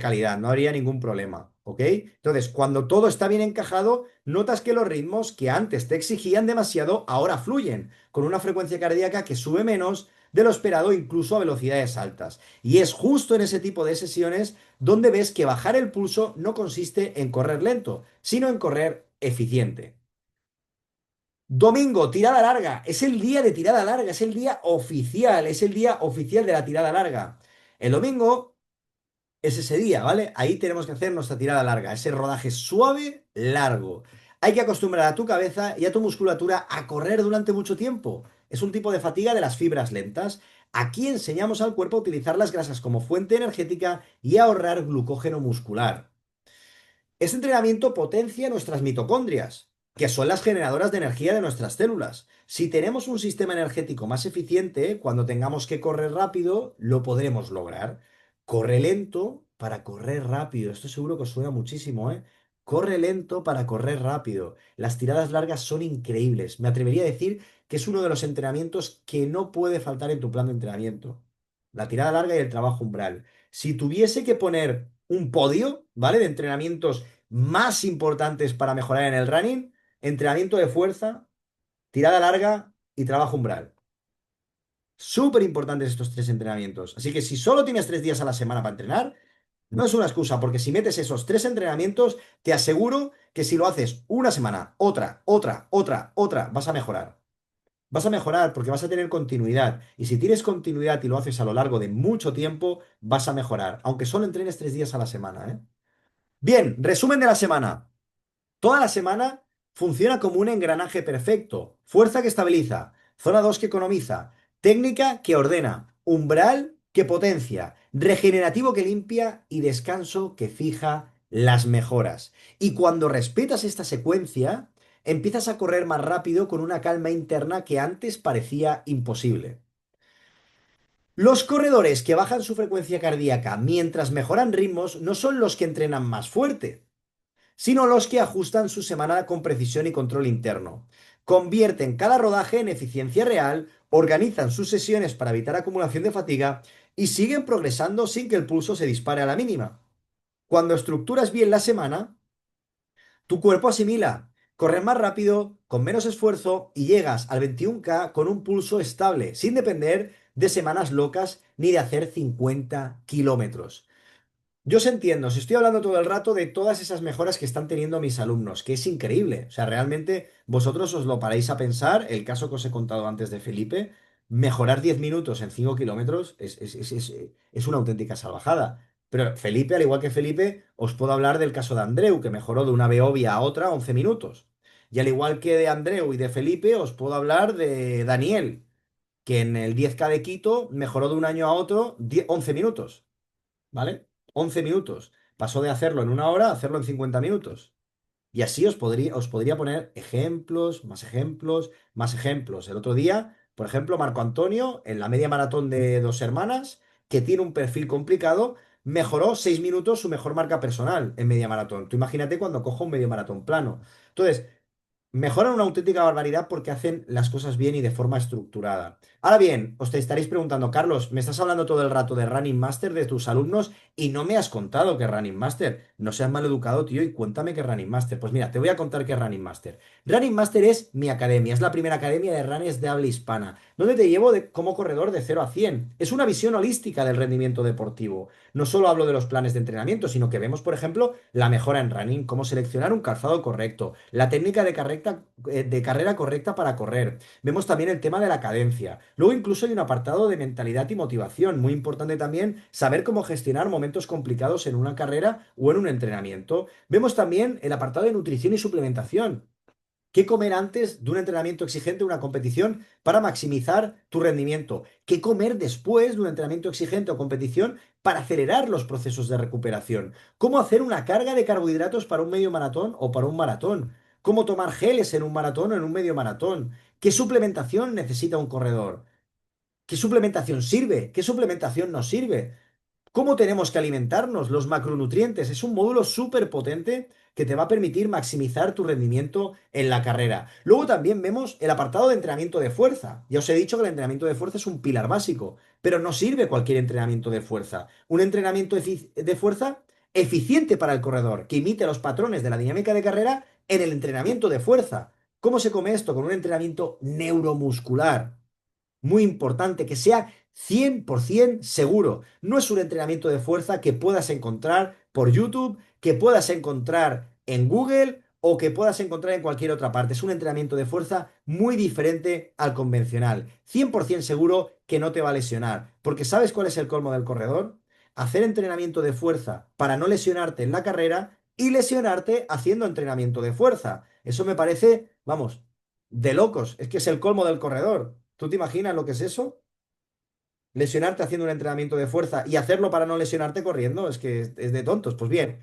calidad, no habría ningún problema, ¿ok? Entonces, cuando todo está bien encajado, notas que los ritmos que antes te exigían demasiado ahora fluyen, con una frecuencia cardíaca que sube menos de lo esperado incluso a velocidades altas. Y es justo en ese tipo de sesiones donde ves que bajar el pulso no consiste en correr lento, sino en correr eficiente. Domingo, tirada larga. Es el día de tirada larga, es el día oficial, es el día oficial de la tirada larga. El domingo es ese día, ¿vale? Ahí tenemos que hacer nuestra tirada larga, ese rodaje suave, largo. Hay que acostumbrar a tu cabeza y a tu musculatura a correr durante mucho tiempo. Es un tipo de fatiga de las fibras lentas. Aquí enseñamos al cuerpo a utilizar las grasas como fuente energética y a ahorrar glucógeno muscular. Este entrenamiento potencia nuestras mitocondrias, que son las generadoras de energía de nuestras células. Si tenemos un sistema energético más eficiente, cuando tengamos que correr rápido, lo podremos lograr. Corre lento para correr rápido. Esto seguro que os suena muchísimo, ¿eh? Corre lento para correr rápido. Las tiradas largas son increíbles. Me atrevería a decir que es uno de los entrenamientos que no puede faltar en tu plan de entrenamiento. La tirada larga y el trabajo umbral. Si tuviese que poner un podio, ¿vale? De entrenamientos más importantes para mejorar en el running, entrenamiento de fuerza, tirada larga y trabajo umbral. Súper importantes estos 3 entrenamientos. Así que si solo tienes 3 días a la semana para entrenar, no es una excusa, porque si metes esos 3 entrenamientos, te aseguro que si lo haces una semana, otra, vas a mejorar. Vas a mejorar porque vas a tener continuidad. Y si tienes continuidad y lo haces a lo largo de mucho tiempo, vas a mejorar. Aunque solo entrenes 3 días a la semana, ¿eh? Bien, resumen de la semana. Toda la semana funciona como un engranaje perfecto. Fuerza que estabiliza, zona 2 que economiza, técnica que ordena, umbral que potencia, regenerativo que limpia y descanso que fija las mejoras. Y cuando respetas esta secuencia, empiezas a correr más rápido con una calma interna que antes parecía imposible. Los corredores que bajan su frecuencia cardíaca mientras mejoran ritmos no son los que entrenan más fuerte, sino los que ajustan su semana con precisión y control interno. Convierten cada rodaje en eficiencia real, organizan sus sesiones para evitar acumulación de fatiga y siguen progresando sin que el pulso se dispare a la mínima. Cuando estructuras bien la semana, tu cuerpo asimila, corres más rápido, con menos esfuerzo y llegas al 21K con un pulso estable, sin depender de semanas locas ni de hacer 50 kilómetros. Yo os entiendo, os estoy hablando todo el rato de todas esas mejoras que están teniendo mis alumnos, que es increíble. O sea, realmente vosotros os lo paráis a pensar, el caso que os he contado antes de Felipe, mejorar 10 minutos en 5 kilómetros es una auténtica salvajada. Pero Felipe, al igual que Felipe, os puedo hablar del caso de Andreu, que mejoró de una Beovia a otra 11 minutos. Y al igual que de Andreu y de Felipe, os puedo hablar de Daniel, que en el 10K de Quito mejoró de un año a otro 11 minutos. ¿Vale? 11 minutos. Pasó de hacerlo en una hora a hacerlo en 50 minutos. Y así os podría poner ejemplos, más ejemplos, más ejemplos. El otro día, por ejemplo, Marco Antonio, en la media maratón de Dos Hermanas, que tiene un perfil complicado, mejoró 6 minutos su mejor marca personal en media maratón. Tú imagínate cuando cojo un medio maratón plano. Entonces, Mejoran una auténtica barbaridad porque hacen las cosas bien y de forma estructurada. Ahora bien, os te estaréis preguntando, Carlos, me estás hablando todo el rato de Running Master, de tus alumnos, y no me has contado que es Running Master. No seas mal educado, tío, y cuéntame qué es Running Master. Pues mira, te voy a contar qué es Running Master. Running Master es mi academia, es la primera academia de runners de habla hispana, donde te llevo como corredor de 0 a 100. Es una visión holística del rendimiento deportivo. No solo hablo de los planes de entrenamiento, sino que vemos, por ejemplo, la mejora en running, cómo seleccionar un calzado correcto, la técnica de carrera correcta para correr. Vemos también el tema de la cadencia. Luego incluso hay un apartado de mentalidad y motivación. Muy importante también saber cómo gestionar momentos complicados en una carrera o en un entrenamiento. Vemos también el apartado de nutrición y suplementación. ¿Qué comer antes de un entrenamiento exigente, una competición, para maximizar tu rendimiento? ¿Qué comer después de un entrenamiento exigente o competición para acelerar los procesos de recuperación? ¿Cómo hacer una carga de carbohidratos para un medio maratón o para un maratón? ¿Cómo tomar geles en un maratón o en un medio maratón? ¿Qué suplementación necesita un corredor? ¿Qué suplementación sirve? ¿Qué suplementación no sirve? ¿Cómo tenemos que alimentarnos? Los macronutrientes. Es un módulo súper potente que te va a permitir maximizar tu rendimiento en la carrera. Luego también vemos el apartado de entrenamiento de fuerza. Ya os he dicho que el entrenamiento de fuerza es un pilar básico, pero no sirve cualquier entrenamiento de fuerza. Un entrenamiento de fuerza eficiente para el corredor, que imite los patrones de la dinámica de carrera en el entrenamiento de fuerza. ¿Cómo se come esto? Con un entrenamiento neuromuscular. Muy importante, que sea 100% seguro. No es un entrenamiento de fuerza que puedas encontrar por YouTube, que puedas encontrar en Google o que puedas encontrar en cualquier otra parte. Es un entrenamiento de fuerza muy diferente al convencional. 100% seguro que no te va a lesionar. Porque ¿sabes cuál es el colmo del corredor? Hacer entrenamiento de fuerza para no lesionarte en la carrera y lesionarte haciendo entrenamiento de fuerza. Eso me parece, vamos, de locos. Es que es el colmo del corredor. ¿Tú te imaginas lo que es eso? Lesionarte haciendo un entrenamiento de fuerza y hacerlo para no lesionarte corriendo, es que es de tontos. Pues bien,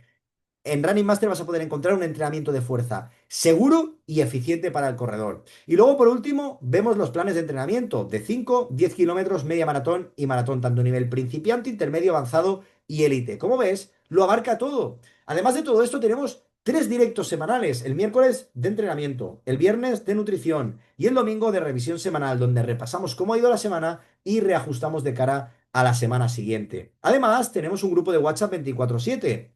en Running Master vas a poder encontrar un entrenamiento de fuerza seguro y eficiente para el corredor. Y luego, por último, vemos los planes de entrenamiento de 5, 10 kilómetros, media maratón y maratón, tanto a nivel principiante, intermedio, avanzado y élite. Como ves, lo abarca todo. Además de todo esto, tenemos 3 directos semanales. El miércoles de entrenamiento, el viernes de nutrición y el domingo de revisión semanal, donde repasamos cómo ha ido la semana y reajustamos de cara a la semana siguiente. Además, tenemos un grupo de WhatsApp 24/7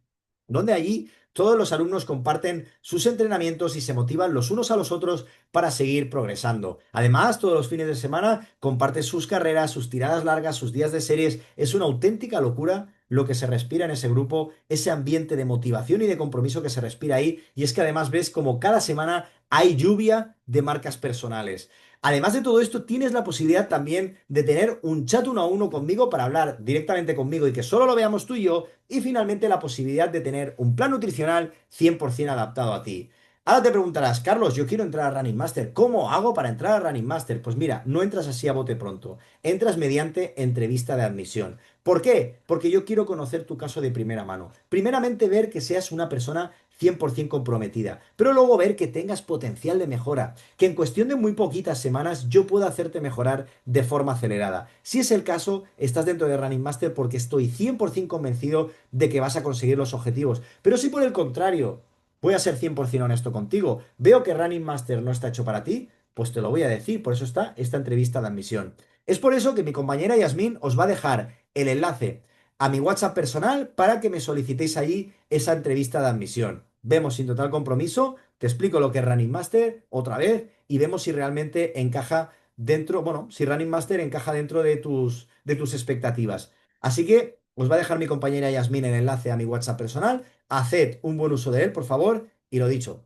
donde allí todos los alumnos comparten sus entrenamientos y se motivan los unos a los otros para seguir progresando. Además, todos los fines de semana comparten sus carreras, sus tiradas largas, sus días de series. Es una auténtica locura lo que se respira en ese grupo, ese ambiente de motivación y de compromiso que se respira ahí. Y es que además ves como cada semana hay lluvia de marcas personales. Además de todo esto, tienes la posibilidad también de tener un chat uno a uno conmigo para hablar directamente conmigo y que solo lo veamos tú y yo. Y finalmente la posibilidad de tener un plan nutricional 100% adaptado a ti. Ahora te preguntarás, Carlos, yo quiero entrar a Running Master. ¿Cómo hago para entrar a Running Master? Pues mira, no entras así a bote pronto. Entras mediante entrevista de admisión. ¿Por qué? Porque yo quiero conocer tu caso de primera mano. Primeramente ver que seas una persona 100% comprometida, pero luego ver que tengas potencial de mejora, que en cuestión de muy poquitas semanas yo pueda hacerte mejorar de forma acelerada. Si es el caso, estás dentro de Running Master porque estoy 100% convencido de que vas a conseguir los objetivos. Pero si por el contrario, voy a ser 100% honesto contigo, veo que Running Master no está hecho para ti, pues te lo voy a decir, por eso está esta entrevista de admisión. Es por eso que mi compañera Yasmín os va a dejar el enlace a mi WhatsApp personal para que me solicitéis allí esa entrevista de admisión. Vemos sin total compromiso, te explico lo que es Running Master otra vez y vemos si realmente encaja dentro, bueno, si Running Master encaja dentro de tus expectativas. Así que os va a dejar mi compañera Yasmín el enlace a mi WhatsApp personal. Haced un buen uso de él, por favor, y lo dicho,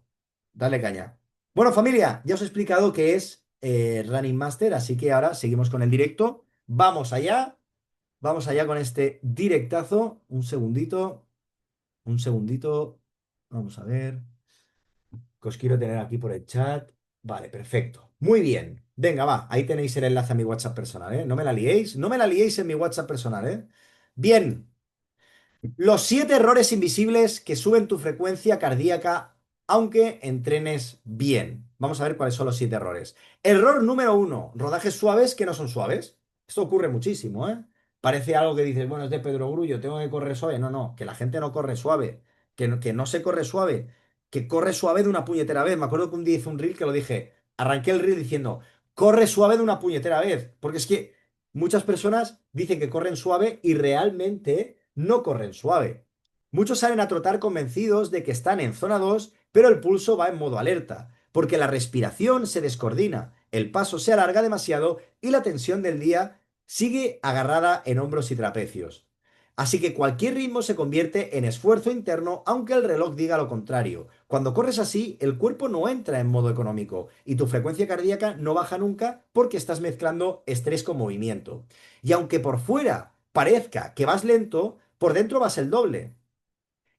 dale caña. Bueno, familia, ya os he explicado qué es Running Master, así que ahora seguimos con el directo. Vamos allá con este directazo. Un segundito. Vamos a ver, que os quiero tener aquí por el chat. Vale, perfecto. Muy bien. Venga, va. Ahí tenéis el enlace a mi WhatsApp personal, ¿eh? No me la liéis. No me la liéis en mi WhatsApp personal, ¿eh? Bien. Los 7 errores invisibles que suben tu frecuencia cardíaca aunque entrenes bien. Vamos a ver cuáles son los 7 errores. Error número 1, rodajes suaves que no son suaves. Esto ocurre muchísimo, ¿eh? Parece algo que dices, bueno, es de Pedro Grullo, tengo que correr suave. No, no, que la gente no corre suave, que no se corre suave, que corre suave de una puñetera vez. Me acuerdo que un día hice un reel que lo dije, arranqué el reel diciendo, corre suave de una puñetera vez, porque es que muchas personas dicen que corren suave y realmente no corren suave. Muchos salen a trotar convencidos de que están en zona 2, pero el pulso va en modo alerta, porque la respiración se descoordina, el paso se alarga demasiado y la tensión del día sigue agarrada en hombros y trapecios. Así que cualquier ritmo se convierte en esfuerzo interno, aunque el reloj diga lo contrario. Cuando corres así, el cuerpo no entra en modo económico y tu frecuencia cardíaca no baja nunca porque estás mezclando estrés con movimiento. Y aunque por fuera parezca que vas lento, por dentro vas el doble,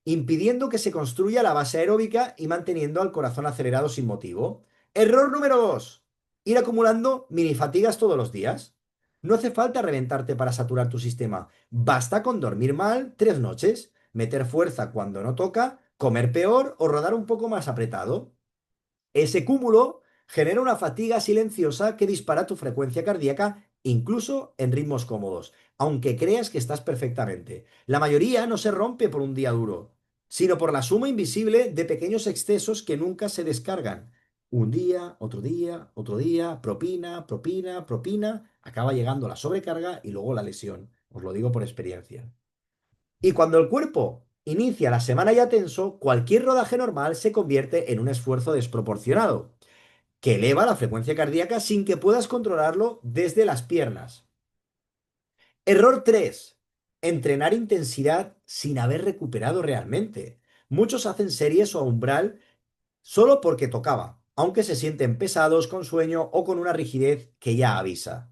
impidiendo que se construya la base aeróbica y manteniendo al corazón acelerado sin motivo. Error número 2. Ir acumulando minifatigas todos los días. No hace falta reventarte para saturar tu sistema. Basta con dormir mal 3 noches, meter fuerza cuando no toca, comer peor o rodar un poco más apretado. Ese cúmulo genera una fatiga silenciosa que dispara tu frecuencia cardíaca incluso en ritmos cómodos, aunque creas que estás perfectamente. La mayoría no se rompe por un día duro, sino por la suma invisible de pequeños excesos que nunca se descargan. Un día, otro día, propina, propina, propina, acaba llegando la sobrecarga y luego la lesión. Os lo digo por experiencia. Y cuando el cuerpo inicia la semana ya tenso, cualquier rodaje normal se convierte en un esfuerzo desproporcionado, que eleva la frecuencia cardíaca sin que puedas controlarlo desde las piernas. Error 3. Entrenar intensidad sin haber recuperado realmente. Muchos hacen series o a umbral solo porque tocaba, aunque se sienten pesados, con sueño o con una rigidez que ya avisa.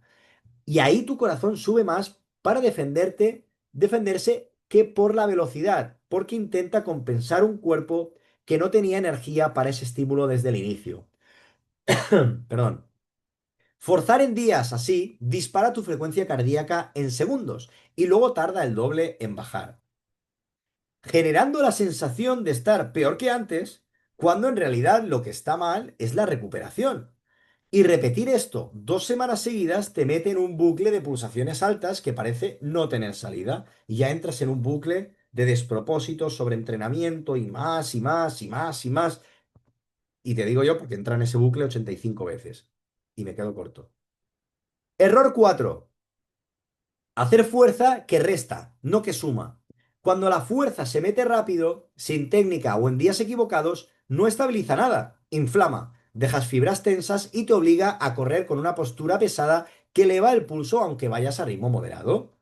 Y ahí tu corazón sube más para defenderse que por la velocidad, porque intenta compensar un cuerpo que no tenía energía para ese estímulo desde el inicio. Perdón. Forzar en días así dispara tu frecuencia cardíaca en segundos y luego tarda el doble en bajar, generando la sensación de estar peor que antes, cuando en realidad lo que está mal es la recuperación. Y repetir esto 2 semanas seguidas te mete en un bucle de pulsaciones altas que parece no tener salida. Y ya entras en un bucle de despropósitos, sobreentrenamiento y más y más y más y más. Y te digo yo porque entra en ese bucle 85 veces. Y me quedo corto. Error 4. Hacer fuerza que resta, no que suma. Cuando la fuerza se mete rápido, sin técnica o en días equivocados, no estabiliza nada, inflama, dejas fibras tensas y te obliga a correr con una postura pesada que eleva el pulso aunque vayas a ritmo moderado,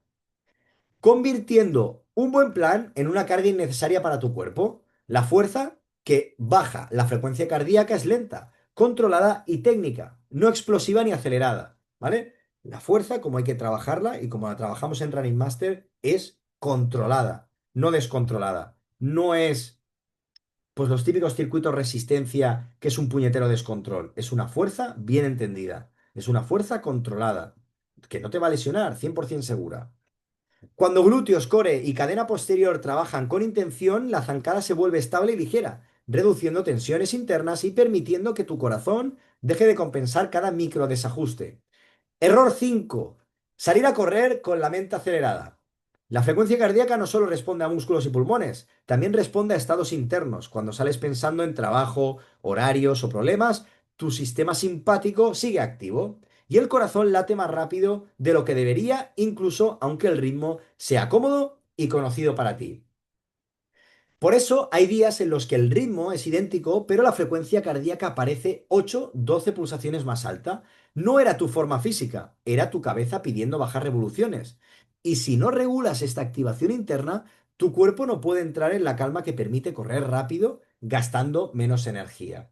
convirtiendo un buen plan en una carga innecesaria para tu cuerpo. La fuerza que baja la frecuencia cardíaca es lenta, controlada y técnica, no explosiva ni acelerada, ¿vale? La fuerza, como hay que trabajarla y como la trabajamos en Running Master, es controlada, no descontrolada. No es, pues, los típicos circuitos resistencia, que es un puñetero descontrol. Es una fuerza bien entendida. Es una fuerza controlada, que no te va a lesionar, 100% segura. Cuando glúteos, core y cadena posterior trabajan con intención, la zancada se vuelve estable y ligera, reduciendo tensiones internas y permitiendo que tu corazón deje de compensar cada micro desajuste. Error 5. Salir a correr con la mente acelerada. La frecuencia cardíaca no solo responde a músculos y pulmones, también responde a estados internos. Cuando sales pensando en trabajo, horarios o problemas, tu sistema simpático sigue activo y el corazón late más rápido de lo que debería, incluso aunque el ritmo sea cómodo y conocido para ti. Por eso hay días en los que el ritmo es idéntico, pero la frecuencia cardíaca parece 8-12 pulsaciones más alta. No era tu forma física, era tu cabeza pidiendo bajar revoluciones. Y si no regulas esta activación interna, tu cuerpo no puede entrar en la calma que permite correr rápido, gastando menos energía.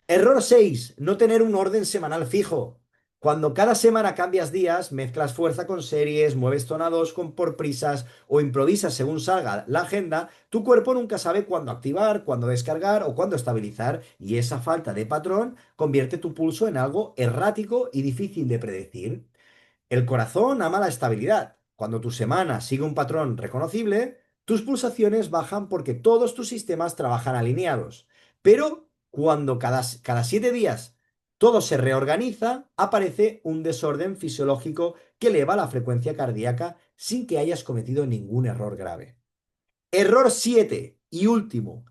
Error 6. No tener un orden semanal fijo. Cuando cada semana cambias días, mezclas fuerza con series, mueves tonados con por prisas o improvisas según salga la agenda, tu cuerpo nunca sabe cuándo activar, cuándo descargar o cuándo estabilizar, y esa falta de patrón convierte tu pulso en algo errático y difícil de predecir. El corazón ama la estabilidad. Cuando tu semana sigue un patrón reconocible, tus pulsaciones bajan porque todos tus sistemas trabajan alineados. Pero cuando cada 7 días todo se reorganiza, aparece un desorden fisiológico que eleva la frecuencia cardíaca sin que hayas cometido ningún error grave. Error 7 y último.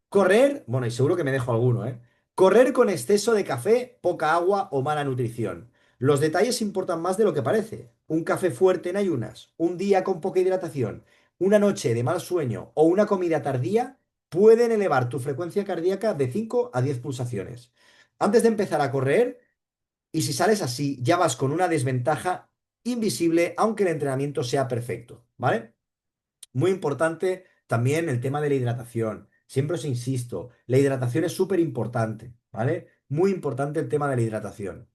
Correr, bueno, y seguro que me dejo alguno, ¿eh? Correr con exceso de café, poca agua o mala nutrición. Los detalles importan más de lo que parece. Un café fuerte en ayunas, un día con poca hidratación, una noche de mal sueño o una comida tardía pueden elevar tu frecuencia cardíaca de 5 a 10 pulsaciones. Antes de empezar a correr, y si sales así, ya vas con una desventaja invisible, aunque el entrenamiento sea perfecto, ¿vale? Muy importante también el tema de la hidratación. Siempre os insisto, la hidratación es súper importante, ¿vale? Muy importante el tema de la hidratación.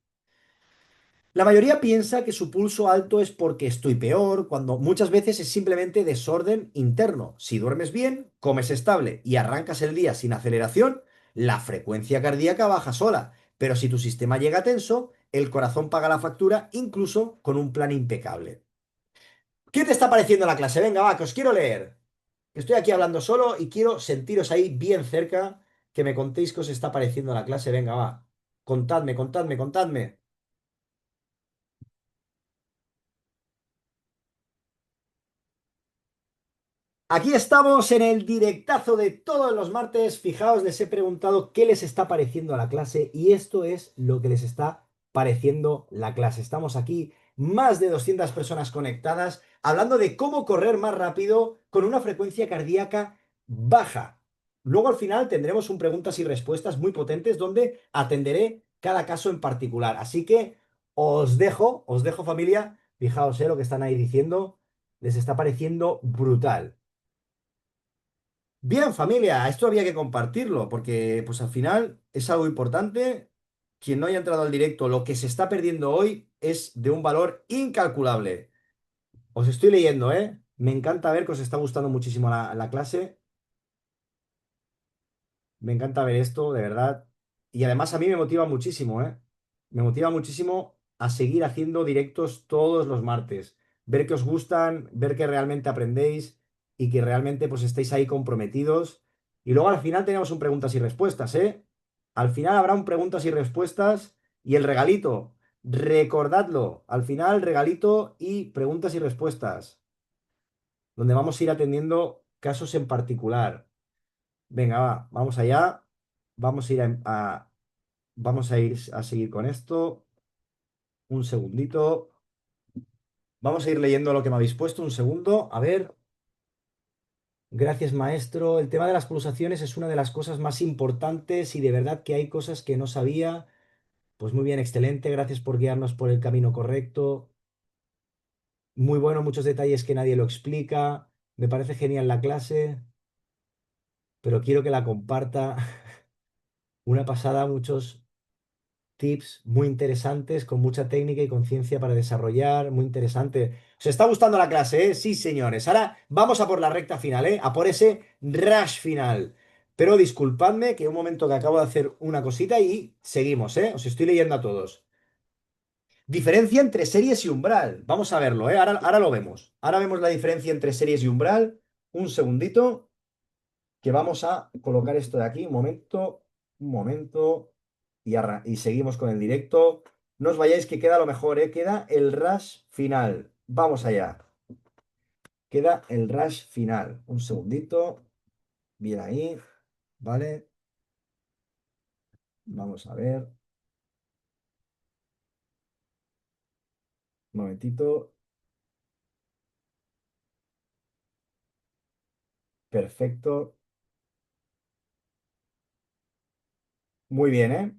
La mayoría piensa que su pulso alto es porque estoy peor, cuando muchas veces es simplemente desorden interno. Si duermes bien, comes estable y arrancas el día sin aceleración, la frecuencia cardíaca baja sola. Pero si tu sistema llega tenso, el corazón paga la factura incluso con un plan impecable. ¿Qué te está pareciendo la clase? Venga, va, que os quiero leer. Estoy aquí hablando solo y quiero sentiros ahí bien cerca, que me contéis qué os está pareciendo la clase. Venga, va. Contadme, contadme, contadme. Aquí estamos en el directazo de todos los martes. Fijaos, les he preguntado qué les está pareciendo a la clase y esto es lo que les está pareciendo la clase. Estamos aquí, más de 200 personas conectadas, hablando de cómo correr más rápido con una frecuencia cardíaca baja. Luego al final tendremos un preguntas y respuestas muy potentes donde atenderé cada caso en particular. Así que os dejo familia. Fijaos, lo que están ahí diciendo. Les está pareciendo brutal. Bien, familia, esto había que compartirlo porque pues al final es algo importante. Quien no haya entrado al directo, lo que se está perdiendo hoy es de un valor incalculable. Os estoy leyendo, ¿eh? Me encanta ver que os está gustando muchísimo la clase. Me encanta ver esto, de verdad. Y además a mí me motiva muchísimo, ¿eh? Me motiva muchísimo a seguir haciendo directos todos los martes. Ver que os gustan, ver que realmente aprendéis y que realmente pues estéis ahí comprometidos. Y luego al final tenemos un preguntas y respuestas, ¿eh? Al final habrá un preguntas y respuestas y el regalito. Recordadlo, al final regalito y preguntas y respuestas, donde vamos a ir atendiendo casos en particular. Venga, va, vamos allá. Vamos a ir vamos a ir a seguir con esto. Un segundito. Vamos a ir leyendo lo que me habéis puesto. Un segundo. A ver. Gracias, maestro. El tema de las pulsaciones es una de las cosas más importantes y de verdad que hay cosas que no sabía. Pues muy bien, excelente. Gracias por guiarnos por el camino correcto. Muy bueno, muchos detalles que nadie lo explica. Me parece genial la clase, pero quiero que la comparta. Una pasada, muchos tips muy interesantes, con mucha técnica y conciencia para desarrollar, muy interesante. ¿Os está gustando la clase, eh? Sí, señores. Ahora vamos a por la recta final, ¿eh? A por ese rush final. Pero disculpadme que un momento que acabo de hacer una cosita y seguimos, ¿eh? Os estoy leyendo a todos. Diferencia entre series y umbral. Vamos a verlo, ¿eh? Ahora lo vemos. Ahora vemos la diferencia entre series y umbral. Un segundito, que vamos a colocar esto de aquí. Un momento, y seguimos con el directo. No os vayáis que queda lo mejor, ¿eh? Queda el rush final. Vamos allá. Queda el rush final. Un segundito. Bien ahí. ¿Vale? Vamos a ver. Un momentito. Perfecto. Muy bien, ¿eh?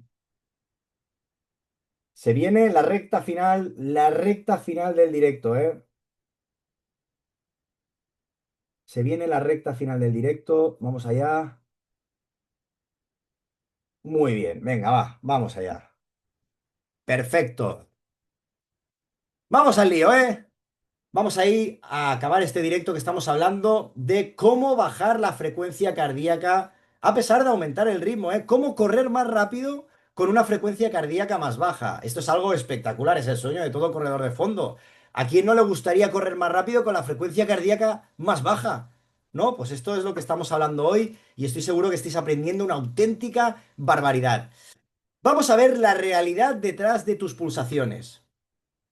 Se viene la recta final del directo, ¿eh? Se viene la recta final del directo. Vamos allá. Muy bien. Venga, va. Vamos allá. Perfecto. Vamos al lío, ¿eh? Vamos a ir a acabar este directo que estamos hablando de cómo bajar la frecuencia cardíaca a pesar de aumentar el ritmo, ¿eh? Cómo correr más rápido con una frecuencia cardíaca más baja. Esto es algo espectacular, es el sueño de todo corredor de fondo. ¿A quién no le gustaría correr más rápido con la frecuencia cardíaca más baja? ¿No? Pues esto es lo que estamos hablando hoy y estoy seguro que estáis aprendiendo una auténtica barbaridad. Vamos a ver la realidad detrás de tus pulsaciones.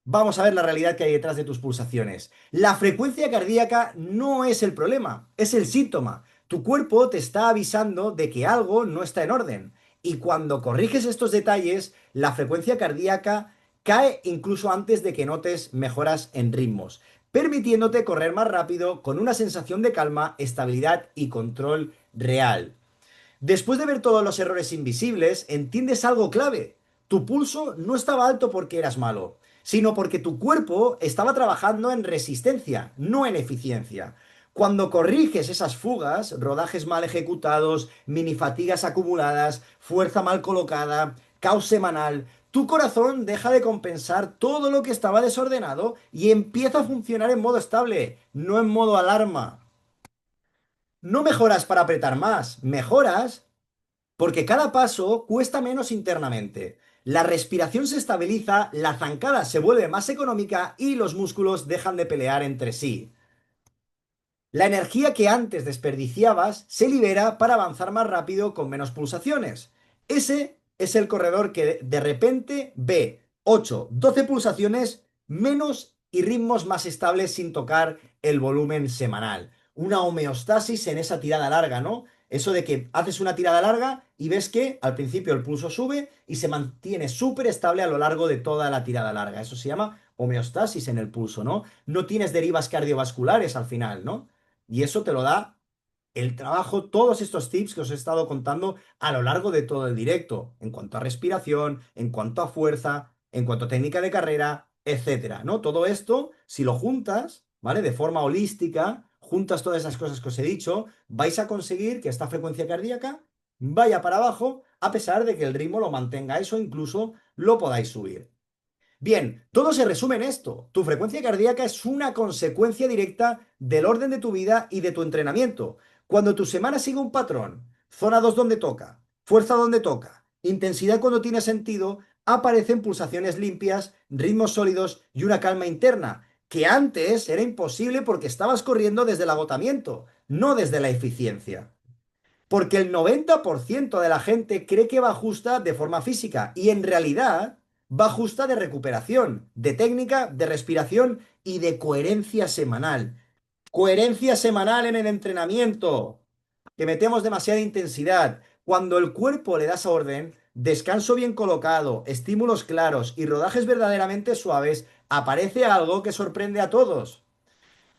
Vamos a ver la realidad que hay detrás de tus pulsaciones. La frecuencia cardíaca no es el problema, es el síntoma. Tu cuerpo te está avisando de que algo no está en orden. Y cuando corriges estos detalles, la frecuencia cardíaca cae incluso antes de que notes mejoras en ritmos, permitiéndote correr más rápido con una sensación de calma, estabilidad y control real. Después de ver todos los errores invisibles, entiendes algo clave. Tu pulso no estaba alto porque eras malo, sino porque tu cuerpo estaba trabajando en resistencia, no en eficiencia. Cuando corriges esas fugas, rodajes mal ejecutados, minifatigas acumuladas, fuerza mal colocada, caos semanal, tu corazón deja de compensar todo lo que estaba desordenado y empieza a funcionar en modo estable, no en modo alarma. No mejoras para apretar más, mejoras porque cada paso cuesta menos internamente. La respiración se estabiliza, la zancada se vuelve más económica y los músculos dejan de pelear entre sí. La energía que antes desperdiciabas se libera para avanzar más rápido con menos pulsaciones. Ese es el corredor que de repente ve 8, 12 pulsaciones menos y ritmos más estables sin tocar el volumen semanal. Una homeostasis en esa tirada larga, ¿no? Eso de que haces una tirada larga y ves que al principio el pulso sube y se mantiene súper estable a lo largo de toda la tirada larga. Eso se llama homeostasis en el pulso, ¿no? No tienes derivas cardiovasculares al final, ¿no? Y eso te lo da el trabajo, todos estos tips que os he estado contando a lo largo de todo el directo, en cuanto a respiración, en cuanto a fuerza, en cuanto a técnica de carrera, etcétera, ¿no? Todo esto, si lo juntas, ¿vale? De forma holística, juntas todas esas cosas que os he dicho, vais a conseguir que esta frecuencia cardíaca vaya para abajo, a pesar de que el ritmo lo mantenga eso, incluso lo podáis subir. Bien, todo se resume en esto. Tu frecuencia cardíaca es una consecuencia directa del orden de tu vida y de tu entrenamiento. Cuando tu semana sigue un patrón, zona 2 donde toca, fuerza donde toca, intensidad cuando tiene sentido, aparecen pulsaciones limpias, ritmos sólidos y una calma interna, que antes era imposible porque estabas corriendo desde el agotamiento, no desde la eficiencia. Porque el 90% de la gente cree que va justa de forma física y en realidad va justa de recuperación, de técnica, de respiración y de coherencia semanal. Coherencia semanal en el entrenamiento, que metemos demasiada intensidad. Cuando el cuerpo le da esa orden, descanso bien colocado, estímulos claros y rodajes verdaderamente suaves, aparece algo que sorprende a todos.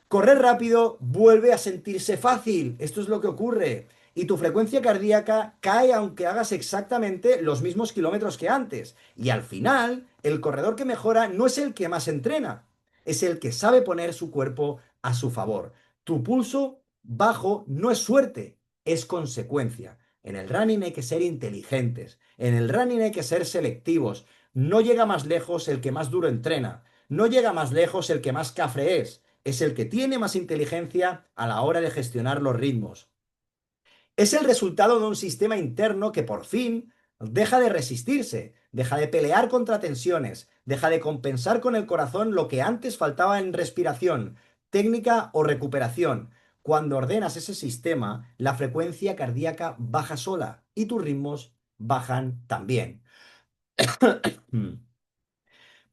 Correr rápido vuelve a sentirse fácil. Esto es lo que ocurre. Y tu frecuencia cardíaca cae aunque hagas exactamente los mismos kilómetros que antes. Y al final, el corredor que mejora no es el que más entrena, es el que sabe poner su cuerpo a su favor. Tu pulso bajo no es suerte, es consecuencia. En el running hay que ser inteligentes, en el running hay que ser selectivos. No llega más lejos el que más duro entrena, no llega más lejos el que más cafre es el que tiene más inteligencia a la hora de gestionar los ritmos. Es el resultado de un sistema interno que por fin deja de resistirse, deja de pelear contra tensiones, deja de compensar con el corazón lo que antes faltaba en respiración, técnica o recuperación. Cuando ordenas ese sistema, la frecuencia cardíaca baja sola y tus ritmos bajan también.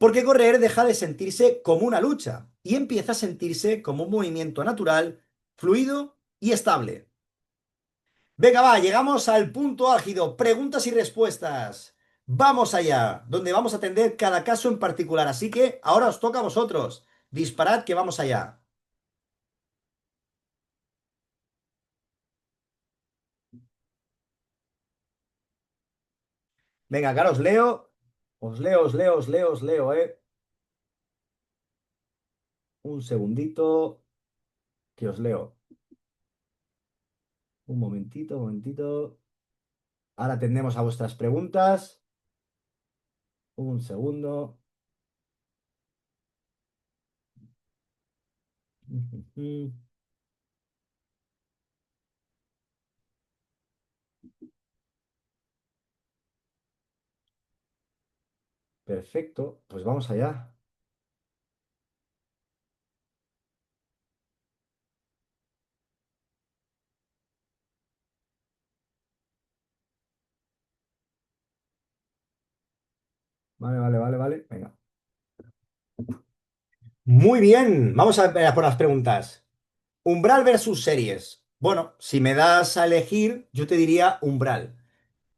Porque correr deja de sentirse como una lucha y empieza a sentirse como un movimiento natural, fluido y estable. Venga, va, llegamos al punto álgido, preguntas y respuestas. Vamos allá, donde vamos a atender cada caso en particular. Así que ahora os toca a vosotros. Disparad que vamos allá. Venga, claro, os leo. Os leo, os leo, os leo, os leo, Un segundito que os leo. Un momentito, un momentito. Ahora atendemos a vuestras preguntas. Un segundo. Perfecto, pues vamos allá. Vale, vale, vale, vale. Venga. Muy bien, vamos a ver por las preguntas. Umbral versus series. Bueno, si me das a elegir, yo te diría umbral.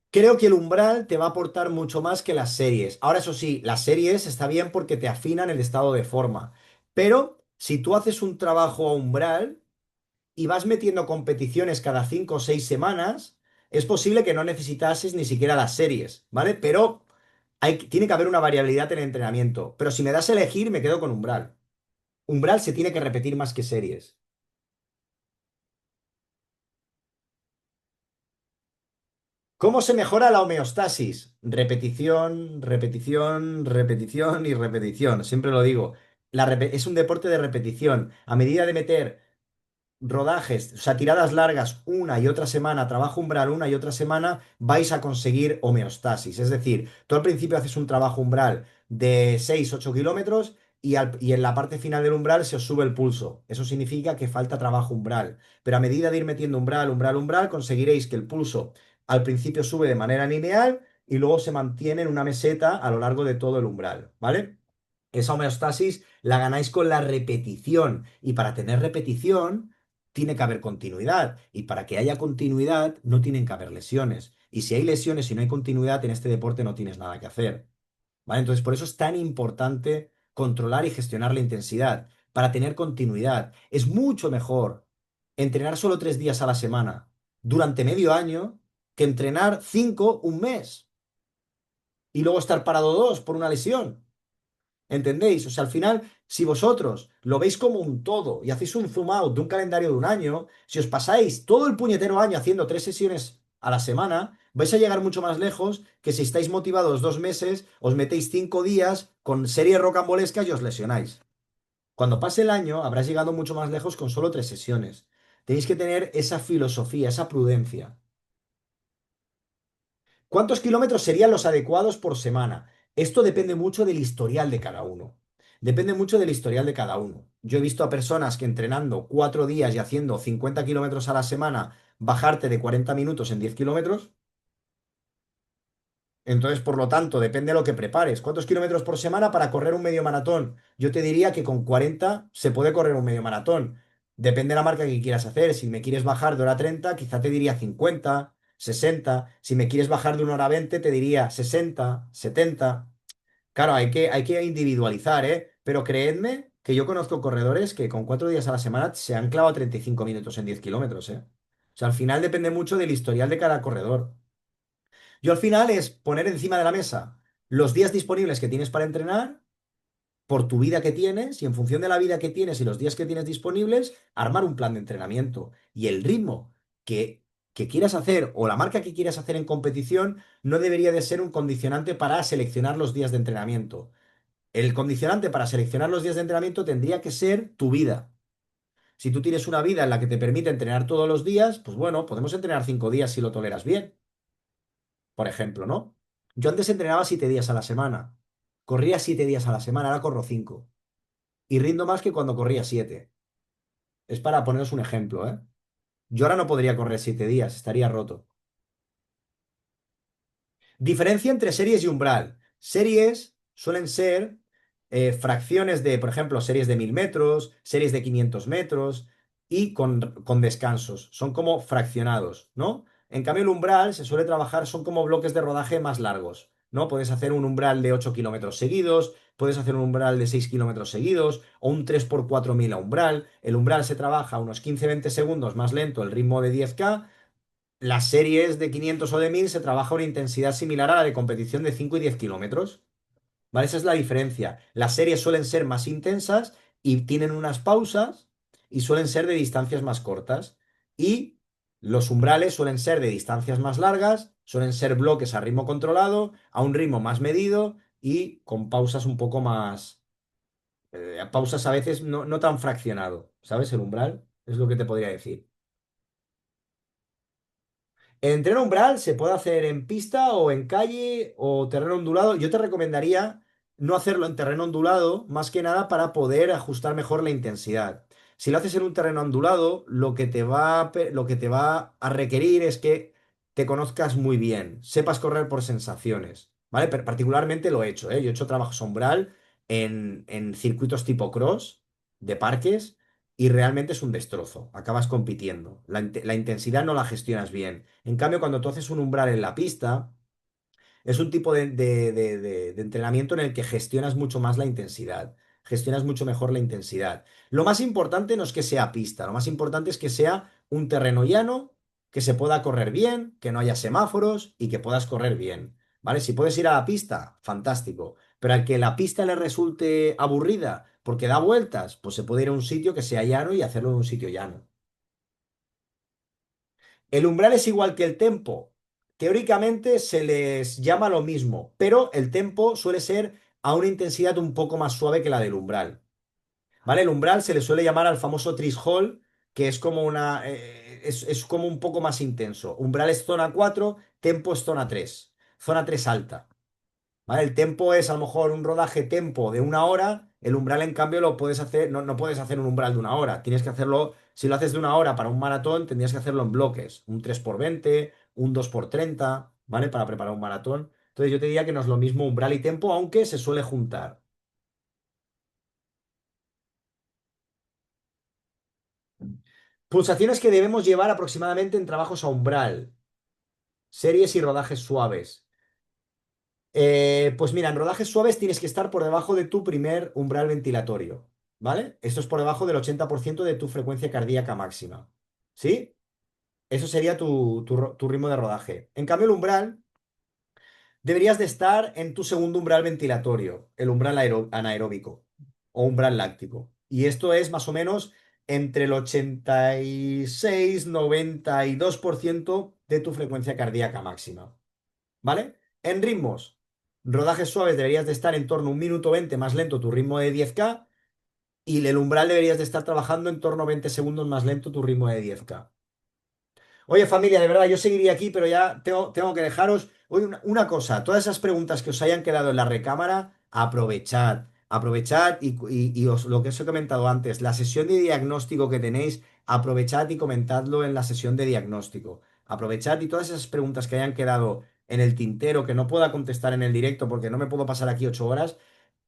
Creo que el umbral te va a aportar mucho más que las series. Ahora, eso sí, las series está bien porque te afinan el estado de forma. Pero si tú haces un trabajo a umbral y vas metiendo competiciones cada 5 o 6 semanas, es posible que no necesitases ni siquiera las series, ¿vale? Pero tiene que haber una variabilidad en el entrenamiento. Pero si me das a elegir, me quedo con umbral. Umbral se tiene que repetir más que series. ¿Cómo se mejora la homeostasis? Repetición, repetición, repetición y repetición. Siempre lo digo. Es un deporte de repetición. A medida de meter rodajes, o sea, tiradas largas una y otra semana, trabajo umbral una y otra semana, vais a conseguir homeostasis. Es decir, tú al principio haces un trabajo umbral de 6 u 8 kilómetros y en la parte final del umbral se os sube el pulso. Eso significa que falta trabajo umbral. Pero a medida de ir metiendo umbral, umbral, umbral, conseguiréis que el pulso al principio sube de manera lineal y luego se mantiene en una meseta a lo largo de todo el umbral, ¿vale? Esa homeostasis la ganáis con la repetición y para tener repetición tiene que haber continuidad y para que haya continuidad no tienen que haber lesiones. Y si hay lesiones y no hay continuidad en este deporte no tienes nada que hacer, ¿vale? Entonces por eso es tan importante controlar y gestionar la intensidad para tener continuidad. Es mucho mejor entrenar solo 3 días a la semana durante medio año que entrenar 5 un mes y luego estar parado 2 por una lesión. ¿Entendéis? O sea, al final, si vosotros lo veis como un todo y hacéis un zoom out de un calendario de un año, si os pasáis todo el puñetero año haciendo 3 sesiones a la semana, vais a llegar mucho más lejos que si estáis motivados 2 meses, os metéis 5 días con series rocambolescas y os lesionáis. Cuando pase el año, habrás llegado mucho más lejos con solo 3 sesiones. Tenéis que tener esa filosofía, esa prudencia. ¿Cuántos kilómetros serían los adecuados por semana? Esto depende mucho del historial de cada uno. Depende mucho del historial de cada uno. Yo he visto a personas que entrenando 4 días y haciendo 50 kilómetros a la semana, bajarte de 40 minutos en 10 kilómetros. Entonces, por lo tanto, depende de lo que prepares. ¿Cuántos kilómetros por semana para correr un medio maratón? Yo te diría que con 40 se puede correr un medio maratón. Depende de la marca que quieras hacer. Si me quieres bajar de hora 30, quizá te diría 50, 60. Si me quieres bajar de 1 hora 20, te diría 60, 70. Claro, hay que individualizar, ¿eh? Pero creedme que yo conozco corredores que con 4 días a la semana se han clavado 35 minutos en 10 kilómetros, ¿eh? O sea, al final depende mucho del historial de cada corredor. Yo al final es poner encima de la mesa los días disponibles que tienes para entrenar, por tu vida que tienes, y en función de la vida que tienes y los días que tienes disponibles, armar un plan de entrenamiento. Y el ritmo que quieras hacer o la marca que quieras hacer en competición no debería de ser un condicionante para seleccionar los días de entrenamiento. El condicionante para seleccionar los días de entrenamiento tendría que ser tu vida. Si tú tienes una vida en la que te permite entrenar todos los días, pues bueno, podemos entrenar 5 días si lo toleras bien, por ejemplo, ¿no? Yo antes entrenaba 7 días a la semana. Corría 7 días a la semana, ahora corro 5. Y rindo más que cuando corría 7. Es para poneros un ejemplo, ¿eh? Yo ahora no podría correr 7 días, estaría roto. Diferencia entre series y umbral. Series suelen ser fracciones de, por ejemplo, series de 1000 metros, series de 500 metros y con descansos. Son como fraccionados, ¿no? En cambio, el umbral se suele trabajar, son como bloques de rodaje más largos, ¿no? Puedes hacer un umbral de 8 kilómetros seguidos, puedes hacer un umbral de 6 kilómetros seguidos o un 3 por 4000 a umbral. El umbral se trabaja unos 15 o 20 segundos más lento, el ritmo de 10K. Las series de 500 o de 1000 se trabaja a una intensidad similar a la de competición de 5 y 10 kilómetros. ¿Vale? Esa es la diferencia. Las series suelen ser más intensas y tienen unas pausas y suelen ser de distancias más cortas. Y los umbrales suelen ser de distancias más largas, suelen ser bloques a ritmo controlado, a un ritmo más medido y con pausas un poco más... pausas a veces no tan fraccionado. ¿Sabes? El umbral es lo que te podría decir. El entreno umbral se puede hacer en pista o en calle o terreno ondulado. Yo te recomendaría no hacerlo en terreno ondulado, más que nada para poder ajustar mejor la intensidad. Si lo haces en un terreno ondulado, lo que te va a requerir es que te conozcas muy bien, sepas correr por sensaciones, ¿vale? Pero particularmente lo he hecho, ¿eh? Yo he hecho trabajo umbral en circuitos tipo cross, de parques. y realmente es un destrozo. Acabas compitiendo. La intensidad no la gestionas bien. En cambio, cuando tú haces un umbral en la pista, es un tipo de entrenamiento en el que gestionas mucho más la intensidad, gestionas mucho mejor la intensidad. Lo más importante no es que sea pista, lo más importante es que sea un terreno llano, que se pueda correr bien, que no haya semáforos y que puedas correr bien. ¿Vale? Si puedes ir a la pista, fantástico. Pero al que la pista le resulte aburrida porque da vueltas, pues se puede ir a un sitio que sea llano y hacerlo en un sitio llano. El umbral es igual que el tempo. Teóricamente se les llama lo mismo, pero el tempo suele ser a una intensidad un poco más suave que la del umbral. ¿Vale? El umbral se le suele llamar al famoso threshold, que es como es como un poco más intenso. Umbral es zona 4, tempo es zona 3, zona 3 alta. ¿Vale? El tempo es a lo mejor un rodaje tempo de una hora, el umbral en cambio lo puedes hacer, no puedes hacer un umbral de una hora, tienes que hacerlo, si lo haces de una hora para un maratón, tendrías que hacerlo en bloques, un 3x20, un 2x30, ¿vale? Para preparar un maratón. Entonces yo te diría que no es lo mismo umbral y tempo, aunque se suele juntar. Pulsaciones que debemos llevar aproximadamente en trabajos a umbral, series y rodajes suaves. Pues mira, en rodajes suaves tienes que estar por debajo de tu primer umbral ventilatorio, ¿vale? Esto es por debajo del 80% de tu frecuencia cardíaca máxima, ¿sí? Eso sería tu ritmo de rodaje. En cambio, el umbral deberías de estar en tu segundo umbral ventilatorio, el umbral anaeróbico o umbral láctico. Y esto es más o menos entre el 86-92% de tu frecuencia cardíaca máxima. ¿Vale? En ritmos, rodajes suaves deberías de estar en torno a 1 minuto 20 más lento tu ritmo de 10K y el umbral deberías de estar trabajando en torno a 20 segundos más lento tu ritmo de 10K. Oye, familia, de verdad, yo seguiría aquí, pero ya tengo que dejaros. Oye, una cosa, todas esas preguntas que os hayan quedado en la recámara, aprovechad lo que os he comentado antes, la sesión de diagnóstico que tenéis, aprovechad y comentadlo en la sesión de diagnóstico. Aprovechad y todas esas preguntas que hayan quedado en el tintero, que no pueda contestar en el directo porque no me puedo pasar aquí 8 horas,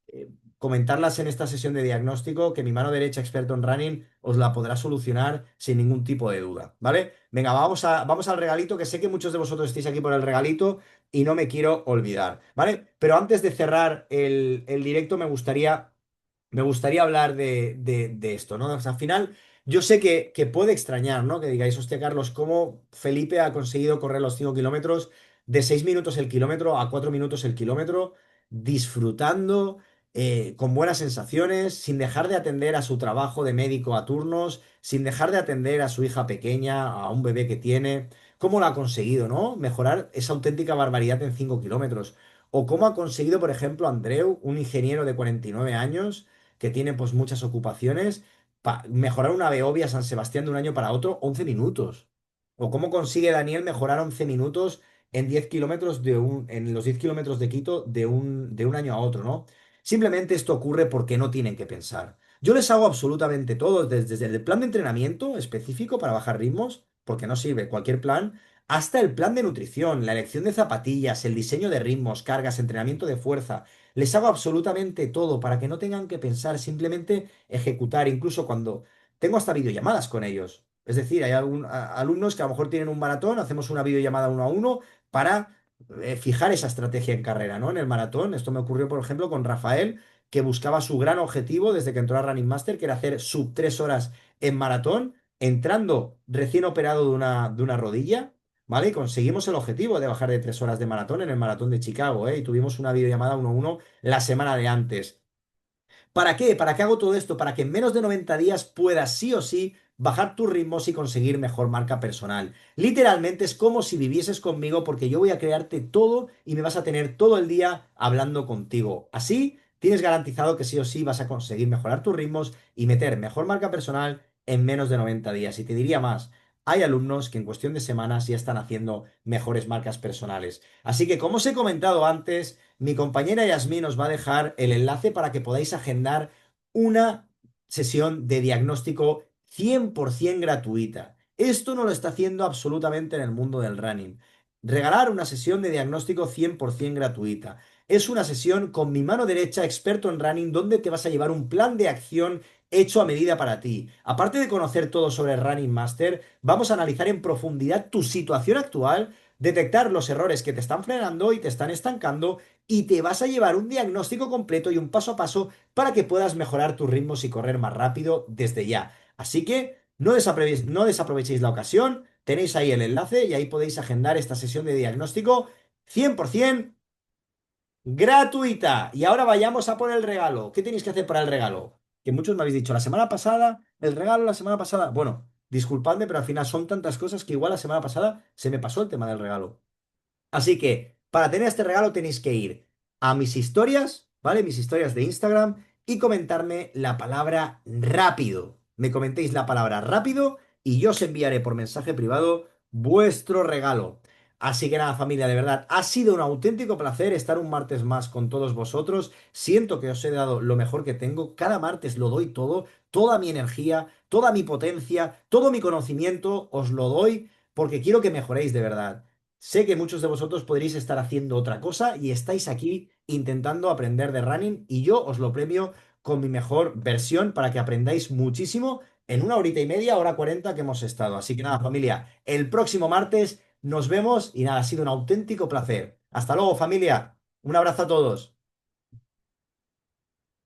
eh, comentarlas en esta sesión de diagnóstico, que mi mano derecha experto en running os la podrá solucionar sin ningún tipo de duda, ¿vale? Venga, vamos al regalito, que sé que muchos de vosotros estáis aquí por el regalito y no me quiero olvidar, ¿vale? Pero antes de cerrar el directo, me gustaría hablar de esto, ¿no? O sea, al final, yo sé que puede extrañar, ¿no? Que digáis, hostia, Carlos, ¿cómo Felipe ha conseguido correr los 5 kilómetros de 6 minutos el kilómetro a 4 minutos el kilómetro, disfrutando, con buenas sensaciones, sin dejar de atender a su trabajo de médico a turnos, sin dejar de atender a su hija pequeña, a un bebé que tiene? ¿Cómo lo ha conseguido, no? Mejorar esa auténtica barbaridad en 5 kilómetros. O cómo ha conseguido, por ejemplo, Andreu, un ingeniero de 49 años que tiene pues muchas ocupaciones, mejorar una Beovia San Sebastián de un año para otro, 11 minutos. O cómo consigue Daniel mejorar 11 minutos en 10 kilómetros en los 10 kilómetros de Quito de un año a otro, ¿no? Simplemente esto ocurre porque no tienen que pensar. Yo les hago absolutamente todo, desde el plan de entrenamiento específico para bajar ritmos, porque no sirve cualquier plan, hasta el plan de nutrición, la elección de zapatillas, el diseño de ritmos, cargas, entrenamiento de fuerza. Les hago absolutamente todo para que no tengan que pensar, simplemente ejecutar, incluso cuando tengo hasta videollamadas con ellos. Es decir, hay alumnos que a lo mejor tienen un maratón, hacemos una videollamada uno a uno para fijar esa estrategia en carrera, ¿no? En el maratón. Esto me ocurrió, por ejemplo, con Rafael, que buscaba su gran objetivo desde que entró a Running Master, que era hacer sub 3 horas en maratón, entrando recién operado de una rodilla. ¿Vale? Y conseguimos el objetivo de bajar de 3 horas de maratón en el maratón de Chicago, ¿eh? Y tuvimos una videollamada uno a uno la semana de antes. ¿Para qué? ¿Para qué hago todo esto? Para que en menos de 90 días puedas sí o sí bajar tus ritmos y conseguir mejor marca personal. Literalmente es como si vivieses conmigo porque yo voy a crearte todo y me vas a tener todo el día hablando contigo. Así tienes garantizado que sí o sí vas a conseguir mejorar tus ritmos y meter mejor marca personal en menos de 90 días. Y te diría más, hay alumnos que en cuestión de semanas ya están haciendo mejores marcas personales. Así que, como os he comentado antes, mi compañera Yasmín os va a dejar el enlace para que podáis agendar una sesión de diagnóstico 100% gratuita. Esto no lo está haciendo absolutamente en el mundo del running. Regalar una sesión de diagnóstico 100% gratuita. Es una sesión con mi mano derecha, experto en running, donde te vas a llevar un plan de acción hecho a medida para ti. Aparte de conocer todo sobre Running Master, vamos a analizar en profundidad tu situación actual, detectar los errores que te están frenando y te están estancando, y te vas a llevar un diagnóstico completo y un paso a paso para que puedas mejorar tus ritmos y correr más rápido desde ya. Así que no desaprovechéis la ocasión, tenéis ahí el enlace y ahí podéis agendar esta sesión de diagnóstico 100% gratuita. Y ahora vayamos a por el regalo. ¿Qué tenéis que hacer para el regalo? Que muchos me habéis dicho, la semana pasada, el regalo la semana pasada. Bueno, disculpadme, pero al final son tantas cosas que igual la semana pasada se me pasó el tema del regalo. Así que para tener este regalo tenéis que ir a mis historias, ¿vale? Mis historias de Instagram y comentarme la palabra rápido. Me comentéis la palabra rápido y yo os enviaré por mensaje privado vuestro regalo. Así que nada, familia, de verdad, ha sido un auténtico placer estar un martes más con todos vosotros. Siento que os he dado lo mejor que tengo. Cada martes lo doy todo, toda mi energía, toda mi potencia, todo mi conocimiento, os lo doy porque quiero que mejoréis de verdad. Sé que muchos de vosotros podréis estar haciendo otra cosa y estáis aquí intentando aprender de running y yo os lo premio con mi mejor versión para que aprendáis muchísimo en una horita y media, hora 40 que hemos estado. Así que nada, familia, el próximo martes nos vemos y nada, ha sido un auténtico placer. Hasta luego, familia. Un abrazo a todos.